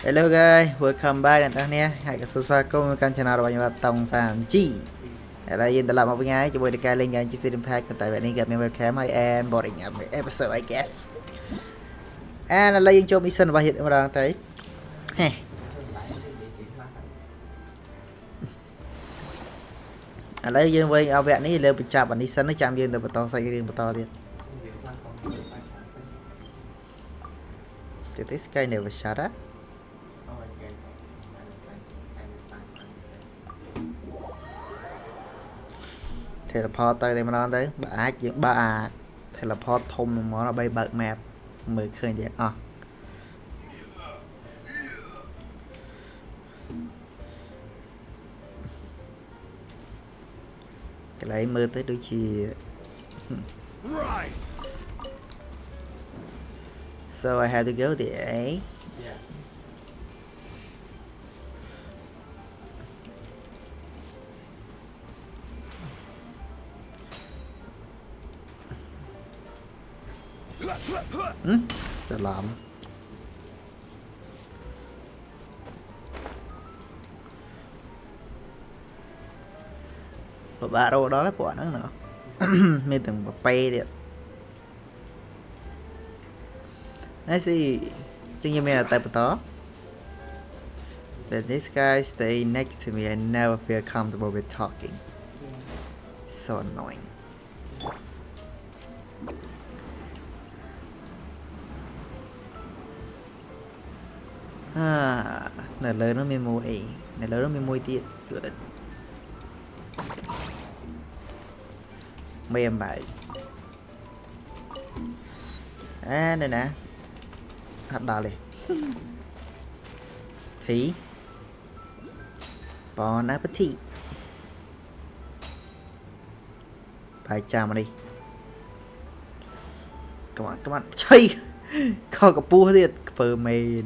Hello guys, welcome back đến tao nè. Hãy subscribe số của kênh channel của mình Tong San Chi. Ở đây yên lại một ngày cho tôi lên kênh chia sẻ impact tại vậy nên gặp mình webcam hay and boarding episode I guess. And là lên cho mission và hiện ra tới. Ở đây dương với ao vẹn này lên bị chạm bản mission nó chạm dương từ to xây riêng to đi. This guy never shut up. Teleport tới đây mà nó tới bà chuyện ba teleport thông nó là bay bật map mới khơi vậy cái lấy mưa tới đôi chi. So I have to go there.จะlàm bà đâu đó là bọn nó nữa. Mình từng bà bay điện I see chân như mình là tại đó. But this guy stay next to me. I never feel comfortable with talking. So annoying. Này lớn nó mới mùi. Này lớn nó mới mùi tiết. Good. Mềm bài. Này nè. Hạt đỏ liền. Thí. Bon appetit. Bài chào mà đi. Come on. Chơi. Không có bua thiệt. Phờ mền.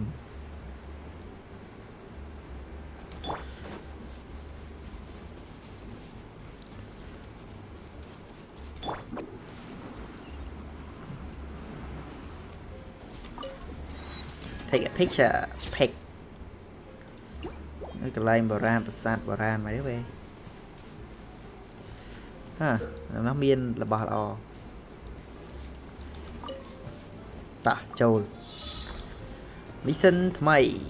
Take a picture, pic. Cái line bò ran mấy đứa về. Nó miên là bò lò. Tạ châu. Mission mày.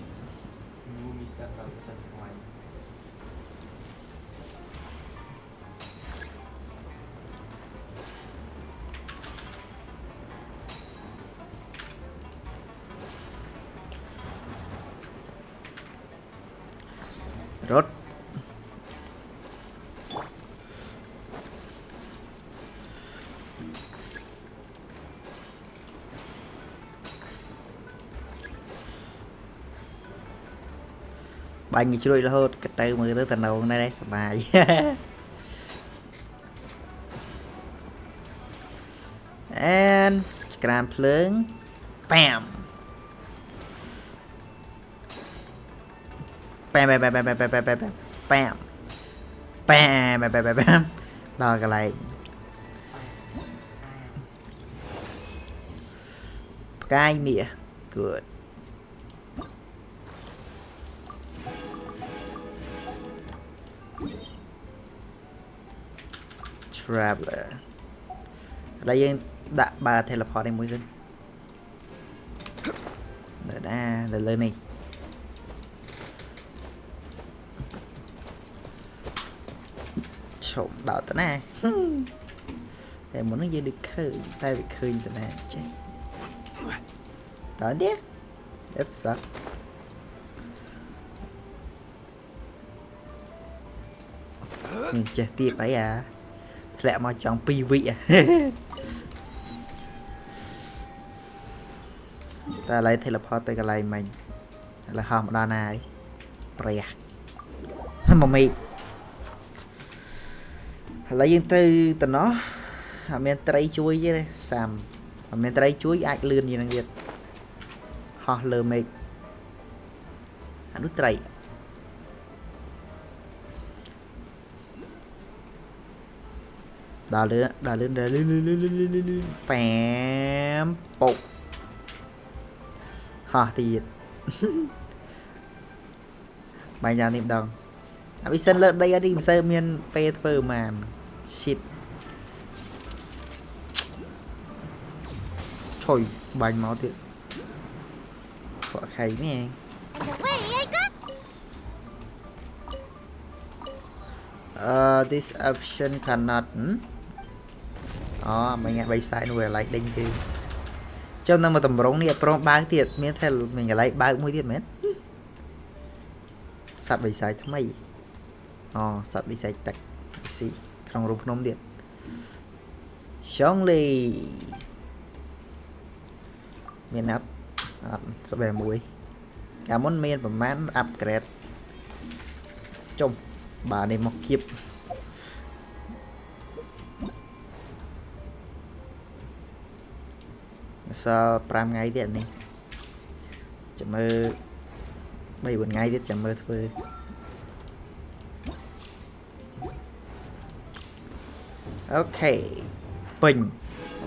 Rốt bánh chui là hốt cái tay mới tới tận đầu này đấy sờ bài. And grand plướng bam bam đó cái này cái mía good. Traveler đây đã ba teleport đây mũi dân để đa để lên này. Trộm bảo tao nè. Để muốn nó gì được khơi tay bị khơi tao nè chứ đó nhé. That suck. Nhưng chết tiệp ấy à lẹ mà chọn PV à. Ta lấy teleport tới cái này mình là hòm đo này bè mà mì lấy dân tư từ nó mình tray chuối với xàm mình tray chuối ai lươn gì năng việt họ lừa mệt nút tray đào lên bèm bột ha thì bài nhà niệm đồng bị sân lợn đây đi sơ miên phê phơ màn shit trời bánh máu tiệt quả khay mấy this option cannot mình nghe bay sai nuôi lại đinh kia trong năm mà tầm rống này pro ba tiệt miễn theo mình lại ba mũi tiệt mến sạt bay sai thằng mày sạt bay sai tạch xí không rung nôm điện xong đi miền áp sẽ về mũi cả món miền và mán upgrade trông bà này mọc kiếp sao pram ngay điện này chậm mơ 3 4 ngàyទៀតចាំមើលធ្វើអូខេពេញ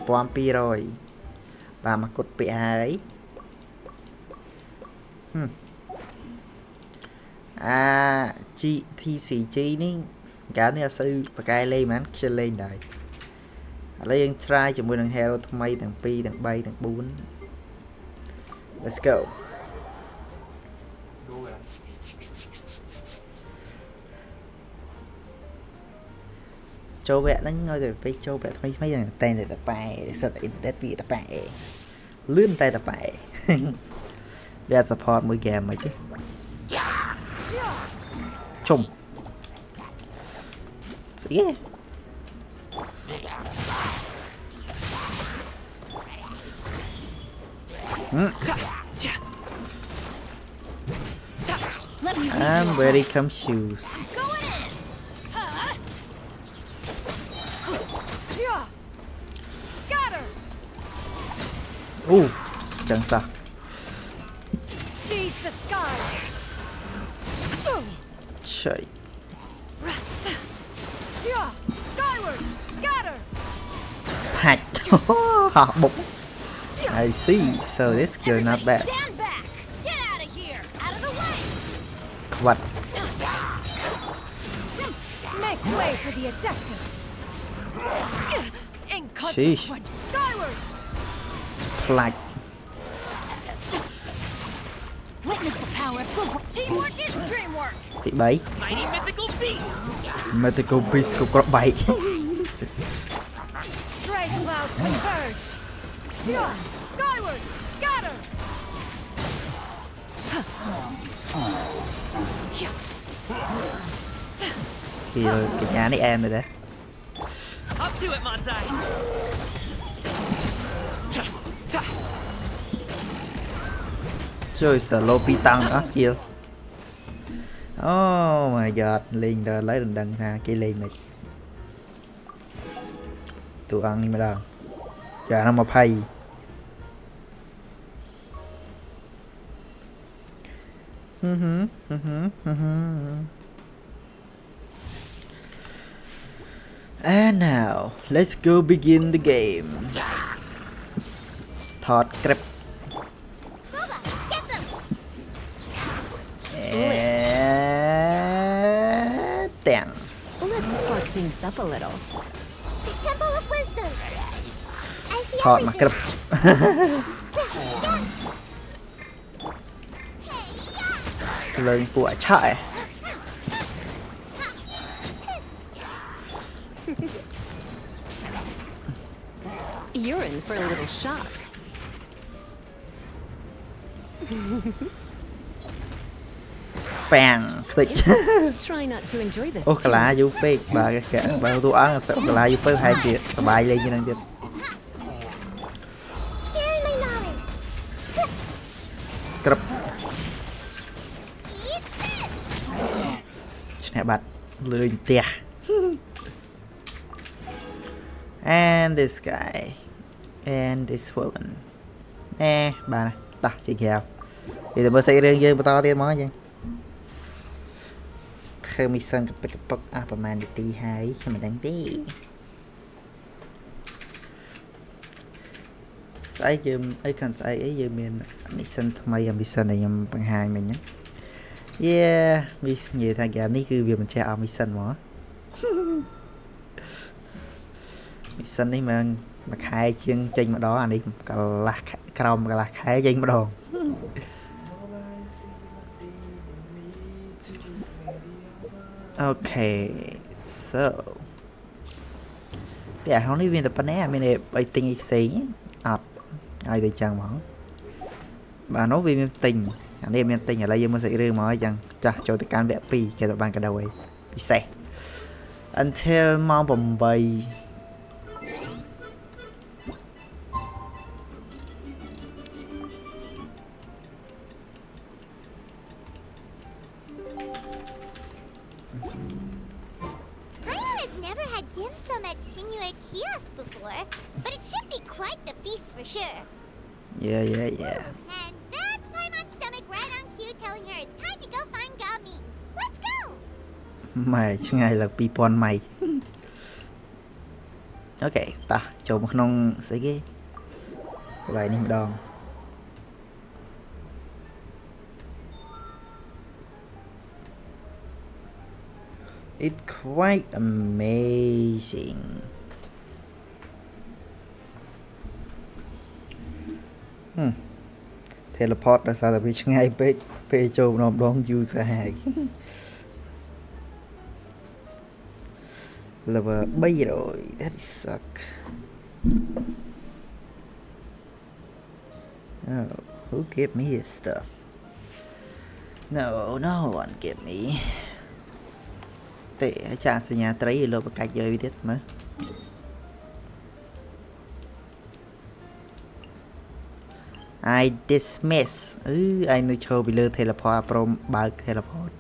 1200បាទមកគត់ពាក្យហើយGTCG នេះកាលនេះអត់សូវបកកែលេងហ្មងខ្ជិលលេងដែរឥឡូវយើង try ជាមួយនឹង hero ថ្មីទាំង2ទាំង3ទាំង4 let's go châu vẹn nó ngồi rồi phải châu vẹn mấy thằng tên rồi tập bài sợ internet bị tập bài lươn tay tập bài để support mỗi game mấy chứ trùng sĩ I'm very confused. Chẳng sao. Trời. Hack. Bụng. I see. So this skill not bad. What? Make way for the adeptus. Sheesh. Like. Witness the power of teamwork is dreamwork. Thị 7. Mythical beast của con 7. Strike cloud converge. Skyward, scatter. Kìa cái nhà này em rồi đấy. Trời sợ lô pi tăng nữa skill. Oh my god, lên đó lấy đừng đằng ha cái lên này. Tụi ăn đi mà đâu. Chả nó mà pay. And now, let's go begin the game. Thought grip. And then. Let's spark things up a little. The Temple of Wisdom. I see Thought my grip. Lên của chạy. You're in for a little shock. Bang, click. Try not to enjoy this. Ô, cái lá vô phê, bà kìa, bà tôi ăn sợ cái lá vô phê 2 triệu, sợ bài lên như năng chết. Sharing my knowledge. Grab. Nè bật lười tè. And this guy. And this woman. Nè, bà này, ta chị kèo. Thì tụi mình xây riêng với to tiên món chứ. Khơi mi sân cái bọcประมาณตี 2 cho mình đánh tí. Sai giờ ấy cần sai ấy giờ mình mi sân thay mi sân này nhầm bằng 2 mình nhé. Yeah, như thằng game này cứ việc mình chạy ở mission mà. Mission này mà khai chiên trên mà đó anh đi cả là crom cả là khai trên mà đồ. Okay, so yeah, không đi viên tập này mình để bài tình xí ạt ai thì chẳng mỏng bà nói về miền tình anh em miền tình ở đây mình sẽ đưa mà chẳng cho tất cả vẽ phi kể từ ban cái đầu ấy đi xe until mong bầm bầy Khmer has never had dim sum at Shinue Kiosk before, but it should be quite the feast for sure. yeah And that's Paimon's stomach right on cue telling her it's time to go find Gami. Let's go! mày chứ ngày là people mày ok ta cho một nông sẽ ghê vậy nên đòn it's quite amazing teleport là sao là bị ngay pe châu nó đón user hại level 3 rồi that is suck oh, who gave me his stuff no one gave me tệ chả sẽ nhà trái lô bạc chơi biết mà I dismiss anh nuôi show bị lơ teleport pro bug teleport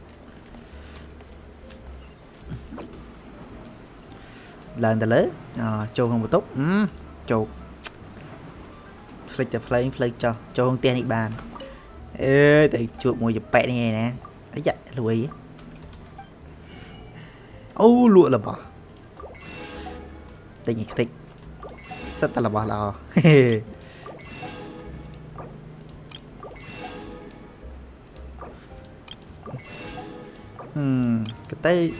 lần tới lớn châu không một túc châu flick play cho châu không tiền đi bàn ê để chuột mùi dập bẹ này nè ấy dạ lùi lụa là bỏ tình thích rất là bỏ lò cái tay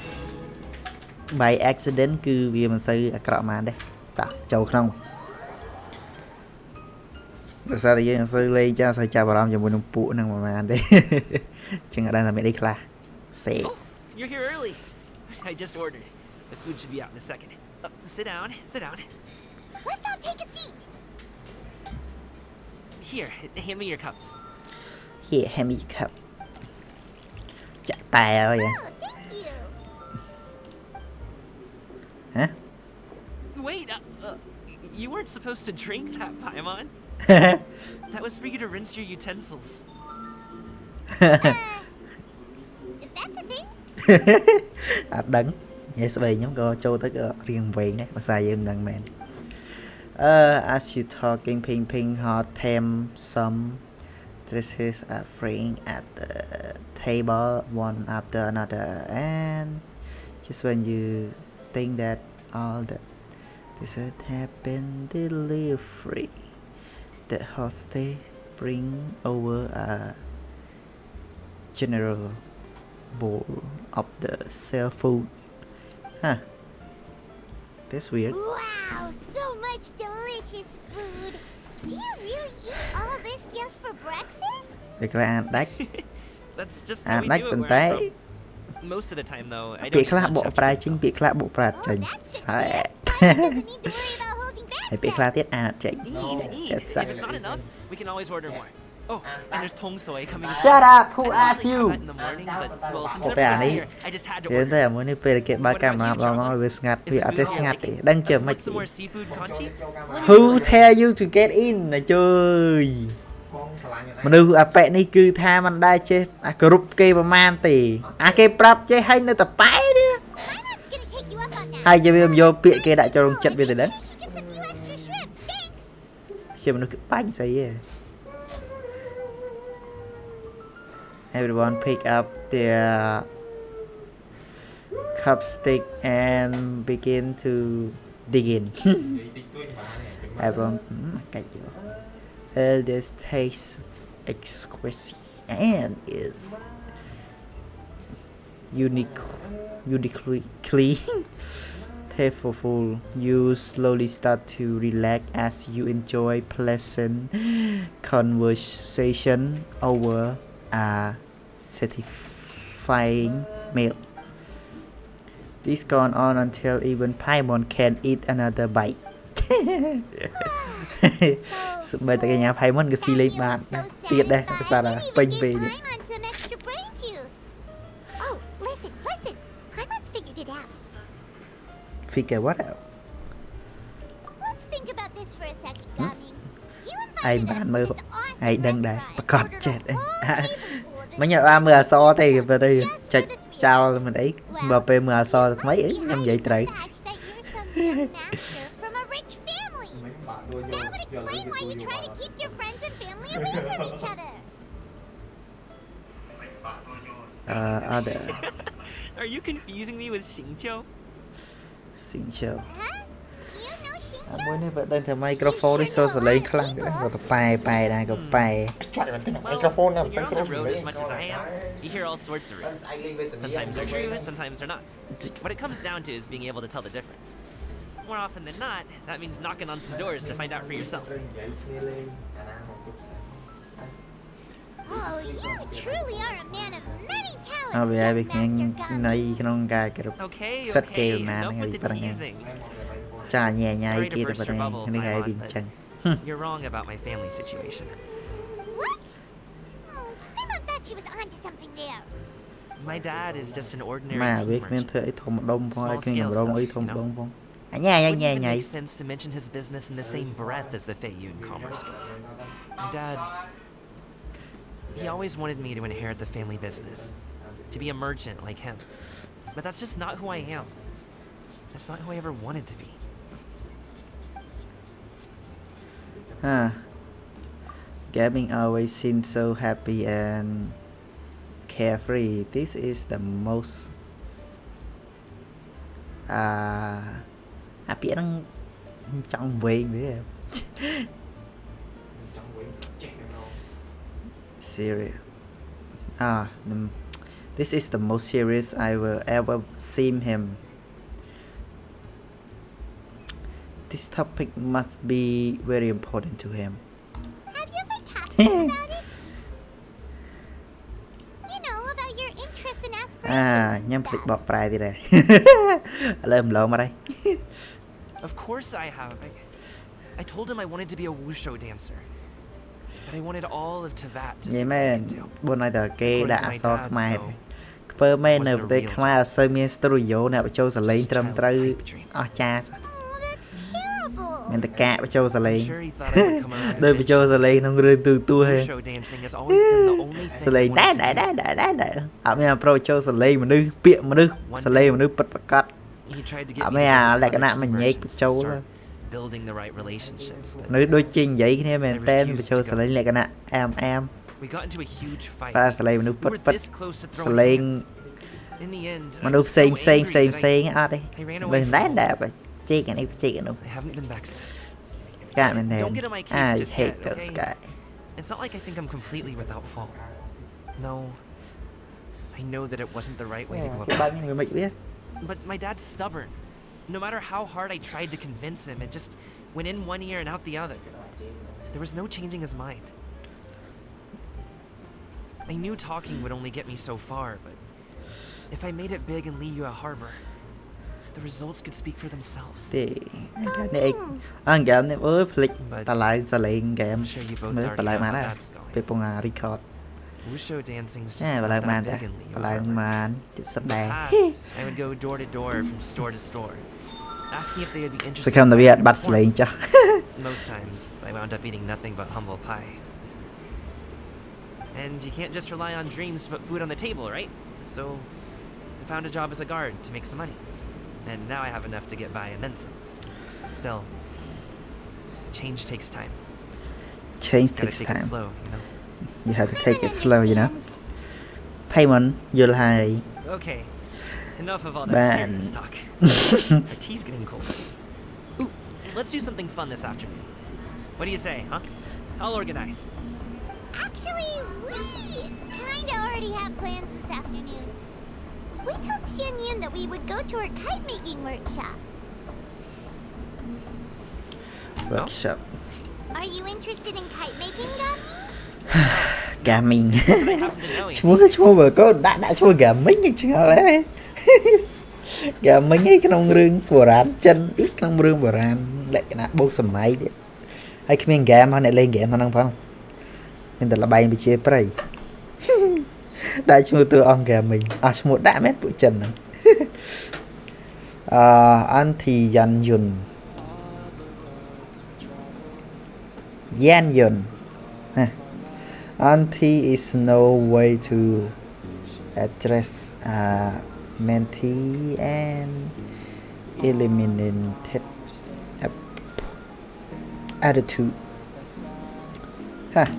by accident cứ vì mình xây cọ mà đây ta châu không tại sao thì mình xây lên cho xây chào vào làm cho mình phụ năng mà đây chừng ở đây là mẹ đi là sẽ You're here early. I just ordered. The food should be out in a second. Sit down. Let's all take a seat! Here, hand me your cups. here hand me your cup chặt tài rồi vậy Oh, thank you! hả Wait, you weren't supposed to drink that, Paimon. That was for you to rinse your utensils. If that's a thing. đấng nghe sẽ về nhóm go châu tới riêng viện đấy mà xài em đằng mền as you talking ping hot them some dresses are freeing at the table one after another and just when you think that all the dessert have been delivered the hostess bring over a general bowl of the cell food. Huh. That's weird. Wow, so much delicious food. Do you really eat all this just for breakfast? Việc là ăn đách. That's just how we đách do it tình where I'm tế. from. Most of the time, though, I don't Việc eat là lunch bộ after prai dim chính sum. việc là bộ prai Oh, trình. that's good. Sẽ. Paiman doesn't need to worry about holding back Hãy việc then. là tiết ăn trình. Eat. That's If suck. it's not enough, we can always order more. Oh, and there's Tong soy coming. Shut up! Who I don't asked usually you? have that in the morning, but well, since Ủa, phải à, everyone's đi. here, I just had to Đến order. đây muốn đi về cái ba What cam about mà you, nó Charlie? vừa ngặt Is vì the ở food trên you're ngặt thì liking? đang chờ mấy Want some more seafood congee? Let me Who fill it. tell you to get in này chơi mà đưa bẹ này cứ tha mình đây chơi group kê mà man tì kê prap chơi hay nơi tập bãi đi Paimon's gonna take you up on that. hay cho bây giờ vô bịa kê đại cho đồng chất về từ đấy She gets a few extra shrimp. Thanks. xem nó cứ bánh gì vậy. Everyone pick up their chopstick and begin to dig in. Everyone, cái gì this tastes exquisite and it's uniquely tastefull. You slowly start to relax as you enjoy pleasant conversation over a satisfying meal. This gone on until even Paimon can eat another bite. បើតែកញ្ញា Paimon ក៏ស៊ីលេងបានទៀតដែរភាសាពេញពេក Paimon some extra brain juice. Oh, listen. Paimon's figured it out. Figure what out? Let's think about this for a second, Gaming. You ឯង invited បាន us មើល to this awesome ឯងដឹងដែរ restaurant ប្រកាស and ចិត្ត ordered a whole table full of មិញបានមើលអសរទេបើទៅ just ចុច for the three ចោល of us. មិនអីបើពេលមើលអសរថ្មីអី Mostly ខ្ញុំនិយាយ behind ត្រូវ the fact that you're some young master from a rich family. That would explain why you try to keep your friends and family away from each other. other Are you confusing me with Xingqiu? signature Huh? Do you know Shinjo? មួយនេះបើដឹងថា microphone នេះសូរសលេងខ្លាំងដែរបើទៅប៉ែដែរក៏ប៉ែ Well, when you're on the road as much as I am, you hear all sorts of rumors. Sometimes they're true, sometimes they're not. What it comes down to is being able to tell the difference. More often than not, that means knocking on some doors to find out for yourself. Oh, you truly are a man of many talents, ហើយវា young វាញ៉ាំ Master នៃ Gami. ក្នុងការគិត Okay, Set okay, scale, man. enough with the Hey, parang yan. teasing. ចាញ៉ែញ៉ៃ Sorry to ទៀត burst តែ your bubble, នេះហើយ Paimon, វាអញ្ចឹង You're wrong about my family situation. What? Oh, Paimon thought she was onto something there. My dad is just an ordinary ម៉ែ tea វាគ្មាន merchant. ធ្វើអីធំដុំផង Small ឲ្យគ្មាន scale កម្រងអី stuff, ធំ you know? ដុំផងញ៉ែ Wouldn't ញ៉ែ even ញ៉ៃ make sense to mention his business in the same breath as the Feiyun Commerce Guild. My dad, he always wanted me to inherit the family business, to be a merchant like him. But that's just not who I am. That's not who I ever wanted to be. Gaming always seems so happy and carefree. This is the most អាពាក្យហ្នឹងចង់វែងវា serious this is the most serious I will ever seen him. This topic must be very important to him. Have you ever talked to him about it? You know, about your interests and aspirations. ញ៉ាំ and ភ្លេច stuff. បកប្រែទៀតដែរ ឥឡូវម្លងមកហើយ Of course I have. I told him I wanted to be a wushu dancer. That I wanted all of Teyvat to និយាយ see មែន what I could do. បុនឲ្យតែគេដាក់អក្សរ According to my dad, ខ្មែរ though, ខ្ពើមែននៅ wasn't a ប្រទេស real ខ្មែរអត់សូវមានស្ទូឌីយោអ្នកបញ្ចូលសលេង Just a ត្រឹមត្រូវ child's pipe dream. អស្ចារ្យ Oh, that's terrible. មានតែកាកបញ្ចូលសលេង I'm sure he thought I would come around ដោយបញ្ចូលសលេងក្នុងរឿងទូទួហេ Wushu dancing has always been the only ស thing លេ I ងដែរ wanted ដែរ to ដែរ do. ដែរអត់មានអាប្រូចូលសលេងមនុស្សពាក្យមនុស្សសលេងមនុស្សពិតប្រាកដ He tried to អ get ត់ me មាន to អា visit លក្ខ other ណៈ tea មញែក merchants បញ្ចូល to start building the right relationships, but មនុស្សដូចជានិយាយគ្នាមែនតែបញ្ចូលសលេងលក្ខណៈអែមអែម we got into a huge fight. ប្រើសលេងមនុស្ស We ពិត were ពិត this close to ស throwing លេង hands. In the end, I មនុស្ស was ផ្សេង so ផ្សេង Oh, angry ផ្សេង that ផ្សេងអត់ទេ I ran មិន away ដែរ from ដែរ home. បើជីកអានេះជីកអានោះ I haven't been back since. កាមែនទេ Don't get on my case I just hate yet, those okay? guys It's not like I think I'm completely without fault. No. I know that it wasn't the right way to go បា about ញ់វាមិនវា But my dad's stubborn. No matter how hard I tried to convince him, it just went in one ear and out the other. There was no changing his mind. I knew talking would only get me so far, but if I made it big in Liyue Harbor, the results could speak for themselves. ទេនេះអញហ្គេមនេះអើយភ្លេចតឡាយសលេងហ្គេម I'm sure you both មើល already បលែង know បាន how ហើយ that's going. ពេលពងអា record Wushu dancing's ចា just បលែង not បាន that តែ big in Liyue បលែង Harbor. បាន70ដែរ Past, I would go door to door from store to store, asking if they would be ស interested ង្ឃឹមតែ in វាអត់ buying បាត់សលេង perform. ចាស់ Most times, I wound up eating nothing but humble pie. And you can't just rely on dreams to put food on the table, right? So, I found a job as a guard to make some money. And now I have enough to get by and then some. Still, change takes time. change Gotta takes take it time slow, you know? you have to take it slow you know Paimon យល់ហើយ Okay, enough of all that Man. serious talk. Our tea's getting cold. Ooh, let's do something fun this afternoon. What do you say, huh? I'll organize. Actually, we kinda already have plans this afternoon. We told Xian Yun that we would go to her kite making workshop. workshop Are you interested in kite making, Gami? gaming I happen to knowឈ្មោះបើកូនដាក់ឈ្មោះ gaming ចឹងហ៎ gaming ឯក្នុងរឿងបុរាណចិនក្នុងរឿងបុរាណលក្ខណៈបូកសម័យទៀតហើយគ្មាន game ហ្នឹងអ្នកលេង game ហ្នឹងផងមានតែល្បែងវិជាប្រៃ ដាក់ឈ្មោះតួអង្គ gaming អស់ឈ្មោះដាក់មែនពួកចិនហ្នឹង anti yan yun yan yun anti is no way to address mentee and eliminated attitude That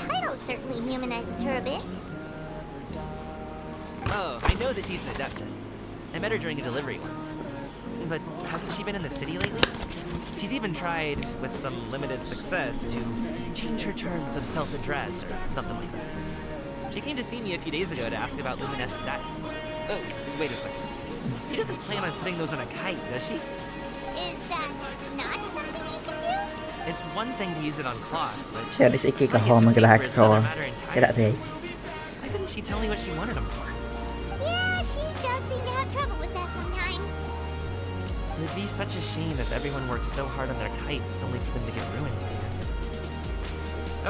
title certainly humanizes her a bit. Oh, I know that she's an adeptus. I met her during a delivery once. But hasn't she been in the city lately? She's even tried, with some limited success, to change her terms of self-address or something like that. She came to see me a few days ago to ask about luminescent dyes. Oh, wait a second. She doesn't plan on putting those on a kite, does she? Is that not something you can do? It's one thing to use it on cloth, but Chả đi sẽ kia cả hòm mà cái là It's hò another matter cái đã entirely. thế Why couldn't she tell me what she wanted them for? Yeah, she does seem to have trouble with that sometimes. It would be such a shame if everyone worked so hard on their kites only for them to get ruined later.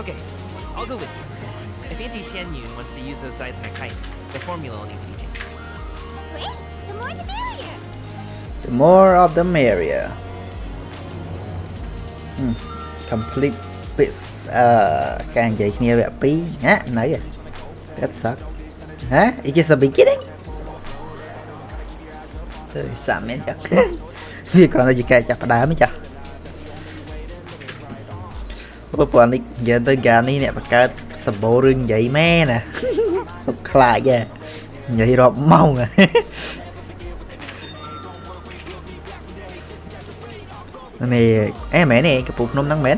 Okay, I'll go with you. If Auntie Xian Yun wants to use those dyes on a kite, the formula will need to be changed. Great, the more the merrier. the more of the merrier complete bits ការនិយាយគ្នាវគ្គ2ណានៅ That suck ហ៎ It's just a beginning ទៅសាមែនចា វាគ្រាន់តែជាការចាប់ផ្ដើមទេចាព្រោះនេះនិយាយទៅកាលនេះអ្នកបង្កើតសម្បូររឿងនិយាយមែនណា សុខខ្លាចនិយាយរាប់ម៉ោង នេះអេមែនទេកពូភ្នំហ្នឹងមែន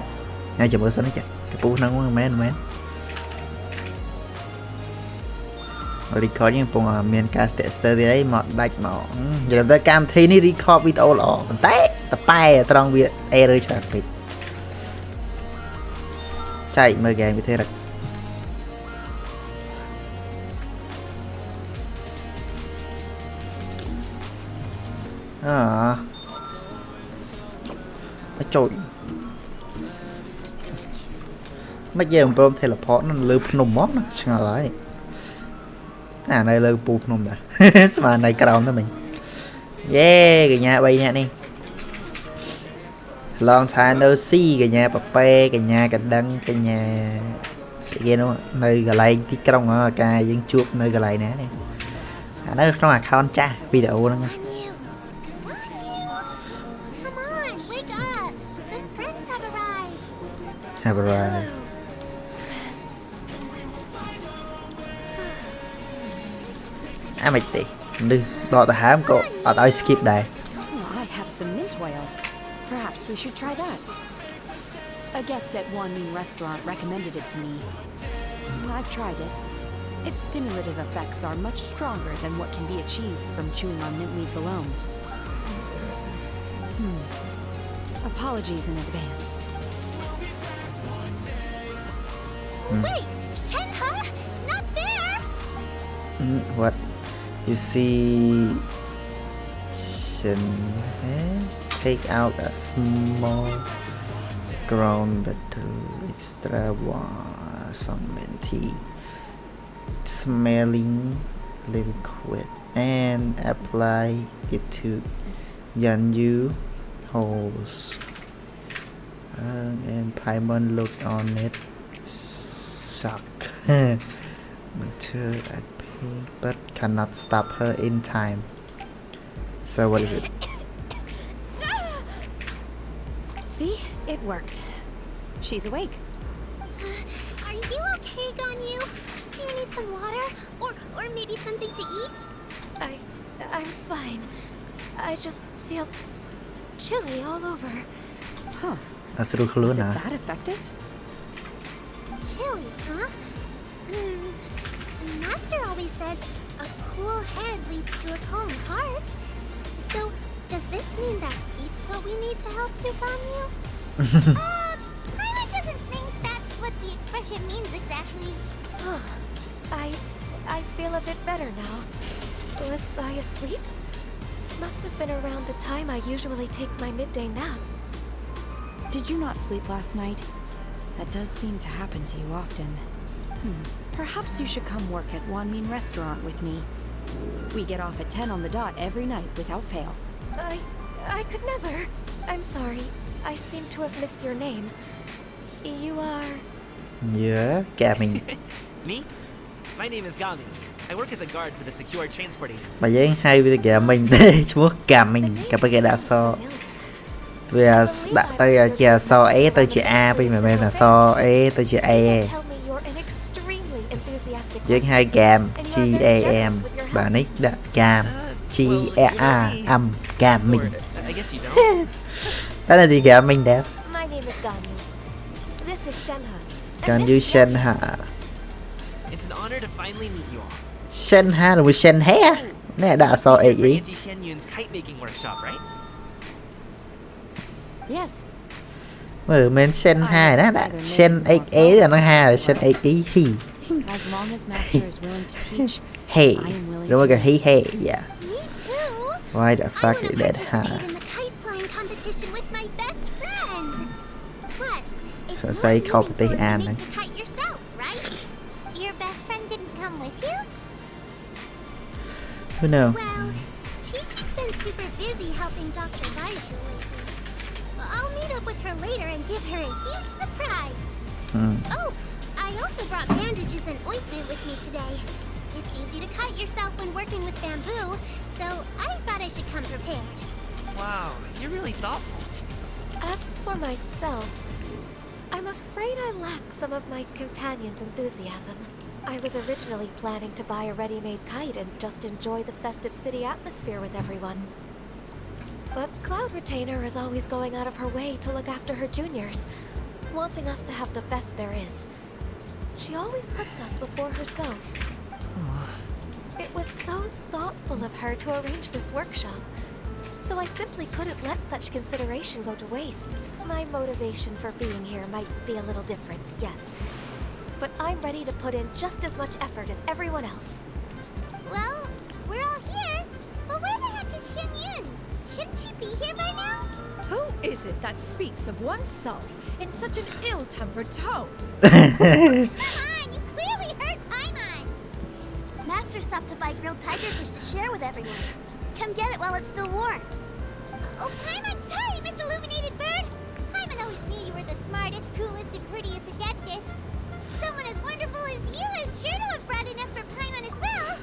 ហើយចាំមើលសិនចាកពូហ្នឹងមែន record យើងកំពុងមានការ tester ទៀតអីមកដាច់មកនិយាយទៅកម្មវិធីនេះ record វីដេអូល្អប៉ុន្តែតែត្រង់វា error ច្រើនពេកចែកមើល game វិធីរកមកចូលមកយើងព្រម teleport នៅលើភ្នំមកណាឆ្ងល់ហើយអានៅលើពូភ្នំដែរ ស្មាននៅក្រោមទៅមិញយេកញ្ញា3នាក់នេះ long time no see កញ្ញាប៉ប៉េកញ្ញាកណ្ដឹងកញ្ញាស្អីគេនោះនៅកន្លែងទីក្រុងការយើងជួបនៅកន្លែងណានេះអានៅក្នុង account ចាស់វីដេអូហ្នឹង Come on, wake up. The friends have have arrived. arrived អាមិនទេនេះដកទៅហើមក៏អត់ឲ្យ skip ដែរ Oh, I have some mint oil. Perhaps we should try that. A guest at one new restaurant recommended it to me. I've tried it. Its stimulative effects are much stronger than what can be achieved from chewing on mint leaves alone. Apologies in advance. Wait, Shenhe? Not there! What you see take out a small ground betel extra some tea smelling liquid and apply it to Yanyu holes and Paimon looked on it shock until I paid but cannot stop her in time. So what is it? See? It worked. She's awake. Are you okay, Ganyu? Do you need some water? Or maybe something to eat? I'm fine. I just feel chilly all over. Huh. That's real cool, Is it nah. that effective? Chilly, huh? Master always says a cool head leads to a calm heart. So, does this mean that he's what we need to help you calm you? Paimon doesn't think that's what the expression means exactly. I feel a bit better now. Was I asleep? Must have been around the time I usually take my midday nap. Did you not sleep last night? That does seem to happen to you often. Perhaps you should come work at Wanmin Restaurant with me. We get off at 10 on the dot every night without fail. I could never. I'm sorry. I seem to have missed your name. You are... Yeah, Gaming. Me? My name is Gami. I work as a guard for the secure transport agency. Mà dán hay với Gaming thế, chú Gaming, cái cái đã so. Vì đã tới chà so é tới chữ A, vì mà bên là so é tới chữ E. Dán hai Gam, G A M, bà nick đã Gam, G A A âm Gaming. I guess you don't. Đó là gì Gaming đẹp. My name is Gami. This is Shenha. Còn như Shenha. It's an honor to finally meet you all. Shenha là một Shenha. Nè đã so You're é here for ý. Auntie Shen Yun's kite making workshop, right? Yes. Mình Shenha đó đã Shen X é là nó ha là Shen X ý hi. As long as Master is willing to teach, Hey, I am willing đúng to rồi hey hey, yeah. Me too. Why the I fuck want is to that, huh? participate in the kite flying competition with my best friend. Plus, it's So more say meaningful competition to make and- the kite yourself, right? Your best friend didn't come with you? Who know? Well, Chi-Chi's been super busy helping Dr. Raichu lately. I'll meet up with her later and give her a huge surprise. Oh, I also brought bandages and ointment with me today. It's easy to cut yourself when working with bamboo, so I thought I should come prepared. Wow, you're really thoughtful. As for myself, I'm afraid I lack some of my companion's enthusiasm. I was originally planning to buy a ready-made kite and just enjoy the festive city atmosphere with everyone. But Cloud Retainer is always going out of her way to look after her juniors, wanting us to have the best there is. She always puts us before herself. It was so thoughtful of her to arrange this workshop, so I simply couldn't let such consideration go to waste. My motivation for being here might be a little different, yes, but I'm ready to put in just as much effort as everyone else. Well, we're all here, but where the heck is Shen Yun? Shouldn't she be here by now? Who is it that speaks of oneself in such an ill-tempered tone? Come on, you clearly heard Paimon. Master stopped to buy grilled tigerfish to share with everyone. Come get it while it's still warm. Oh, Paimon, sorry, Miss Illuminated Bird. Paimon always knew you were the smartest, coolest, and prettiest adeptus. Someone as wonderful as you is sure to have brought enough for Paimon as well,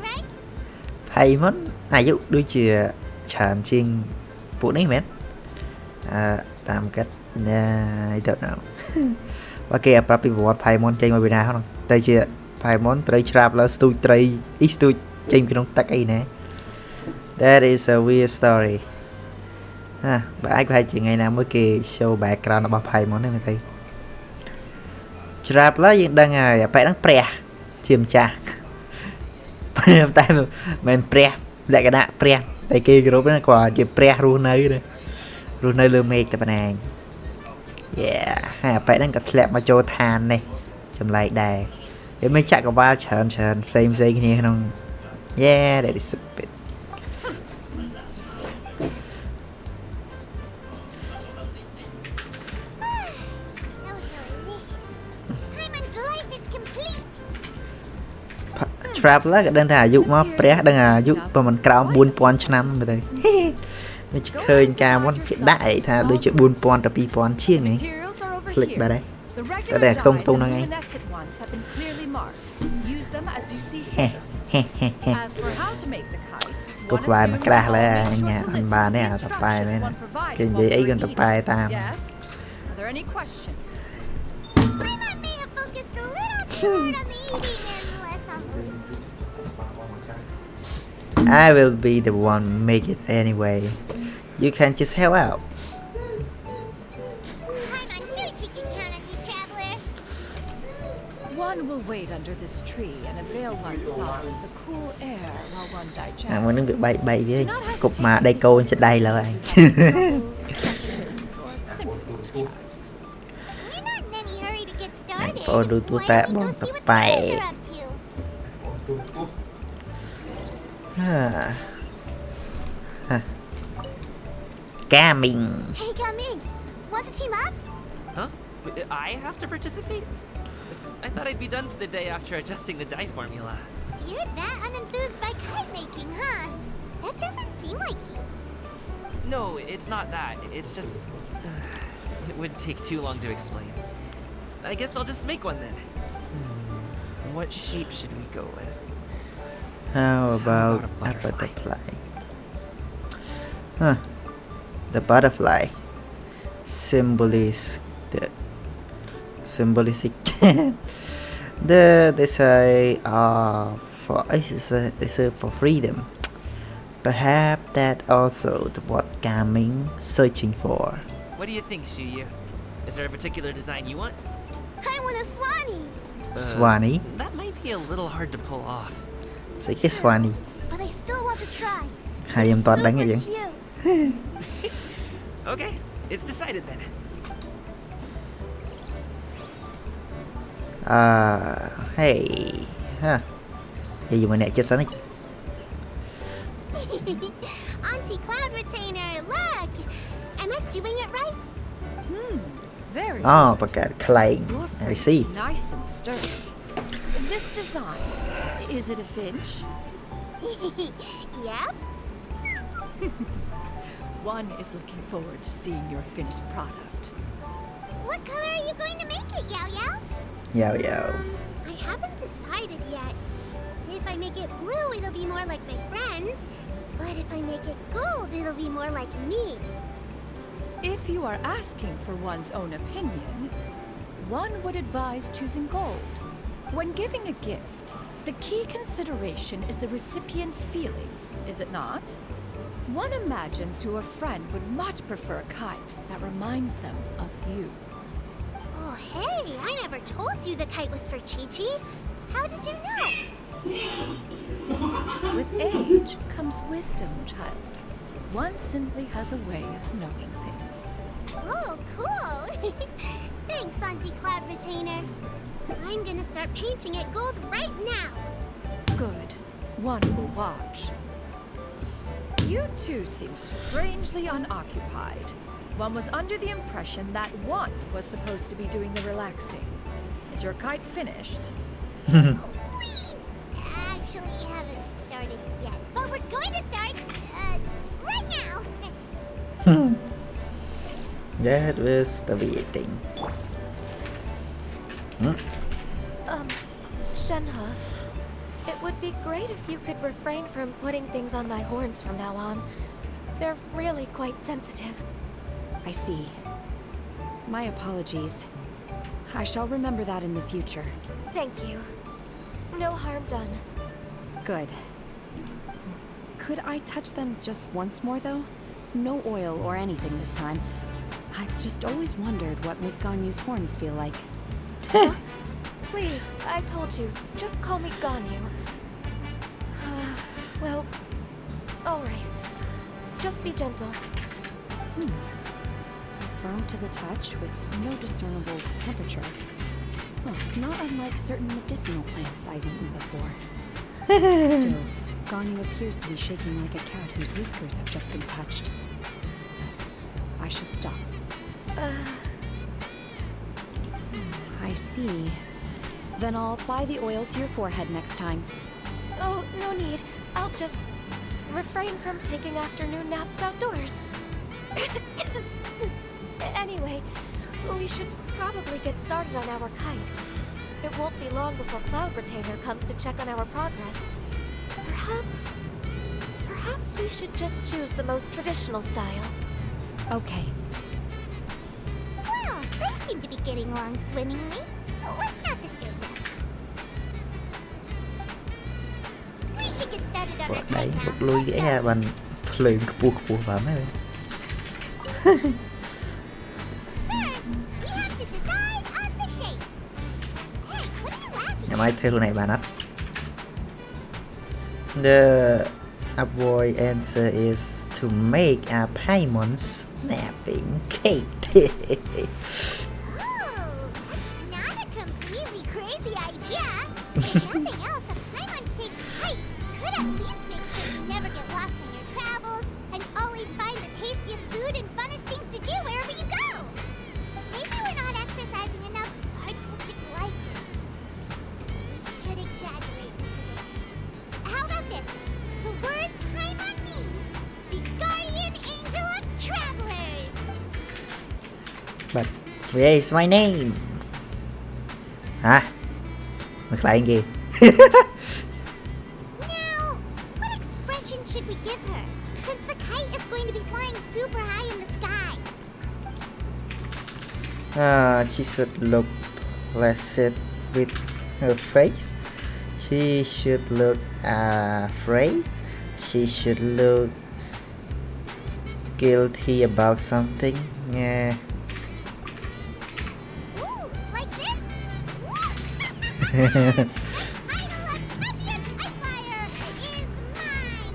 right? Paimon អាយុដូចជាច្រើនជាងពួកនេះមែនតាមគិត I don't know បើគេប្រាប់ពីប្រវត្តិ Paimon ចេញមកពីណាហ្នឹងតែជា Paimon ត្រីច្រាបលើស្ទូចត្រីស្ទូចចេញពីក្នុងទឹកអីណា That is a weird story បើអាចប្រហែលជាថ្ងៃណាមួយគេ show background របស់ Paimon ហ្នឹងទៅច្រាបលើយើងដឹងហើយអាប៉ែហ្នឹងព្រះជាម្ចាស់ តែមិនព្រះលក្ខណៈព្រះតែគេគ្រប់ហ្នឹងគាត់ជាព្រះរស់នៅលើមេឃតែប៉ុណ្ណាឯង Yeah ហើយអាប៉ែហ្នឹងក៏ធ្លាក់មកចូលឋាននេះចម្លែកដែរវាមានចក្រវាលច្រើនផ្សេងគ្នាក្នុង Yeah that is stupid So delicious. Paimon's life is complete. Traveler ក៏ដឹងថាអាយុមកព្រះដឹងអាយុប្រហែលក្រោម 4000 ឆ្នាំទៅ នេះឃើញការមុនគេដាក់ឯថាដូចជា 4000 ទៅ 2000 ជាងនេះ Materials are over Click here. back, eh? The Cái regular này dyes tung and nó ngay. luminescent ones have been clearly marked. Use them as you see ហេ fit. As for how to make the kite, គោះ one ក្បាលមក assumes ក្រាស់ you'll លើ make អ sure ញ្ញា to អញ listen បាន to នេះ the អាតប៉ែមែន instructions one provided គេនិយាយអីក៏តប៉ែតាម Yes? Are there any questions? Paimon may have focused a little too hard on the eating and less on the listening. I will be the one make it anyway you can just help out Paimon knew she could count on you, Traveler. One will wait under this tree and avail oneself of the cool air while one digests. Muốn được bay bay với Do not cục hesitate mà to đây seek cô me sẽ đây là if bạn. you have any trouble, questions, or simply want to chat. We're not in any hurry to get started. Cô đưa tôi tạ Why don't we bọn go tập see what the bài. others are up to? Coming. Hey, come in. Want to team up? Huh? I have to participate? I thought I'd be done for the day after adjusting the die formula. You're that unenthused by kite making, huh? That doesn't seem like you. No, it's not that. It's just... it would take too long to explain. I guess I'll just make one then. What shape should we go with? How about a a butterfly? butterfly? Huh. The butterfly symbolize the symbolistic they say they say for freedom. Perhaps that also what Gaming searching for. What do you think, Shuyu? Is there a particular design you want? I want a Swanee. Swanee. That might be a little hard to pull off. Sẽ cái Swanee. But I still want to try. Hai em toàn đánh Super vậy. cute. Okay, it's decided then. Hey. Ha. Vậy mà nè chết sẵn ấy. Auntie Cloud Retainer, look! Am I doing it right? Very Oh, but got claim. Your I frame see. is nice and sturdy. This design, is it a finch? Yep. One is looking forward to seeing your finished product. What color are you going to make it, Yao Yao? Yo yo. I haven't decided yet. If I make it blue, it'll be more like my friends. But if I make it gold, it'll be more like me. If you are asking for one's own opinion, one would advise choosing gold. When giving a gift, the key consideration is the recipient's feelings, is it not? One imagines who a friend would much prefer a kite that reminds them of you. Oh, hey, I never told you the kite was for Chi-Chi. How did you know? With age comes wisdom, child. One simply has a way of knowing things. Oh, cool. Thanks, Auntie Cloud Retainer. I'm gonna start painting it gold right now. Good. One will watch. You two seem strangely unoccupied. One was under the impression that one was supposed to be doing the relaxing. Is your kite finished? Oh, we actually haven't started yet, but we're going to start, right now. That was the meeting. Shenhe, it would be great if you could refrain from putting things on my horns from now on. They're really quite sensitive. I see. My apologies. I shall remember that in the future. Thank you. No harm done. Good. Could I touch them just once more, though? No oil or anything this time. I've just always wondered what Miss Ganyu's horns feel like. Please, I told you. Just call me Ganyu. Well, alright. Just be gentle. Firm to the touch with no discernible temperature. Oh, not unlike certain medicinal plants I've eaten before. Still, Ganyu appears to be shaking like a cat whose whiskers have just been touched. I should stop. I see. Then I'll apply the oil to your forehead next time. Oh, no need. I'll just refrain from taking afternoon naps outdoors. Anyway, we should probably get started on our kite. It won't be long before Cloud Retainer comes to check on our progress. Perhaps we should just choose the most traditional style. Okay. Well, they seem to be getting along swimmingly. Let's not disturb them. We should get started on our Đấy, kite một now. lui ghé ra bằng phường cua vào mấy bạn. First, we have to decide on the shape. Hey, what are you laughing ai theo luôn này bạn ạ. The avoid answer is to make a payment snapping cake. Oh, that's not a completely crazy idea. If nothing else, a Paimon-shaped kite could at least make sure you never get lost in your travels and always find the tastiest food and funnest things to do wherever you go. Maybe we're not exercising enough artistic license. We should exaggerate this a bit. How about this? The word Paimon means the guardian angel of travelers. But where is my name? Hả? Ngược lại kìa. Now, what expression should we give her? Since the kite is going to be flying super high in the sky. She should look placid with her face. She should look afraid. She should look guilty about something. Yeah. Ooh, like this? The title of champion kite flyer is mine.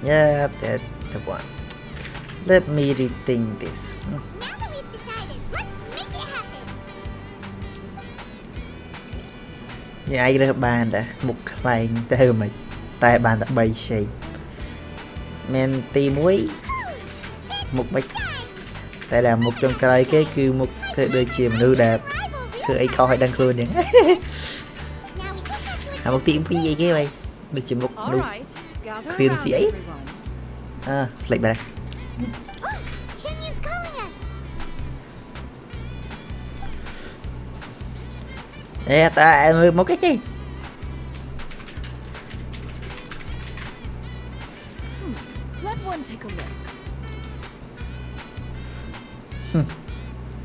Yeah, that's the one. Let me rethink this. Now that we've decided, let's make it happen. Như aiរើសបានតាមុខខ្លែងទៅមិនតែបានតែ3 shape មានទី1មុខបិចតែដែលមុខចុងក្រោយគេគឺមុខធ្វើដូចជាមនុស្សដែលធ្វើអីខុសឲ្យដឹងខ្លួនអញ្ចឹង Now we just have to អាមុខទី2អីគេvậyដូចជាមុខ All នោះ right, gather Khuyên around, sĩ ấy. everyone. ផ្លេចបាត់ Oh, Shinyan's calling us. តែមើលមុខគេចេះ Let one take a look.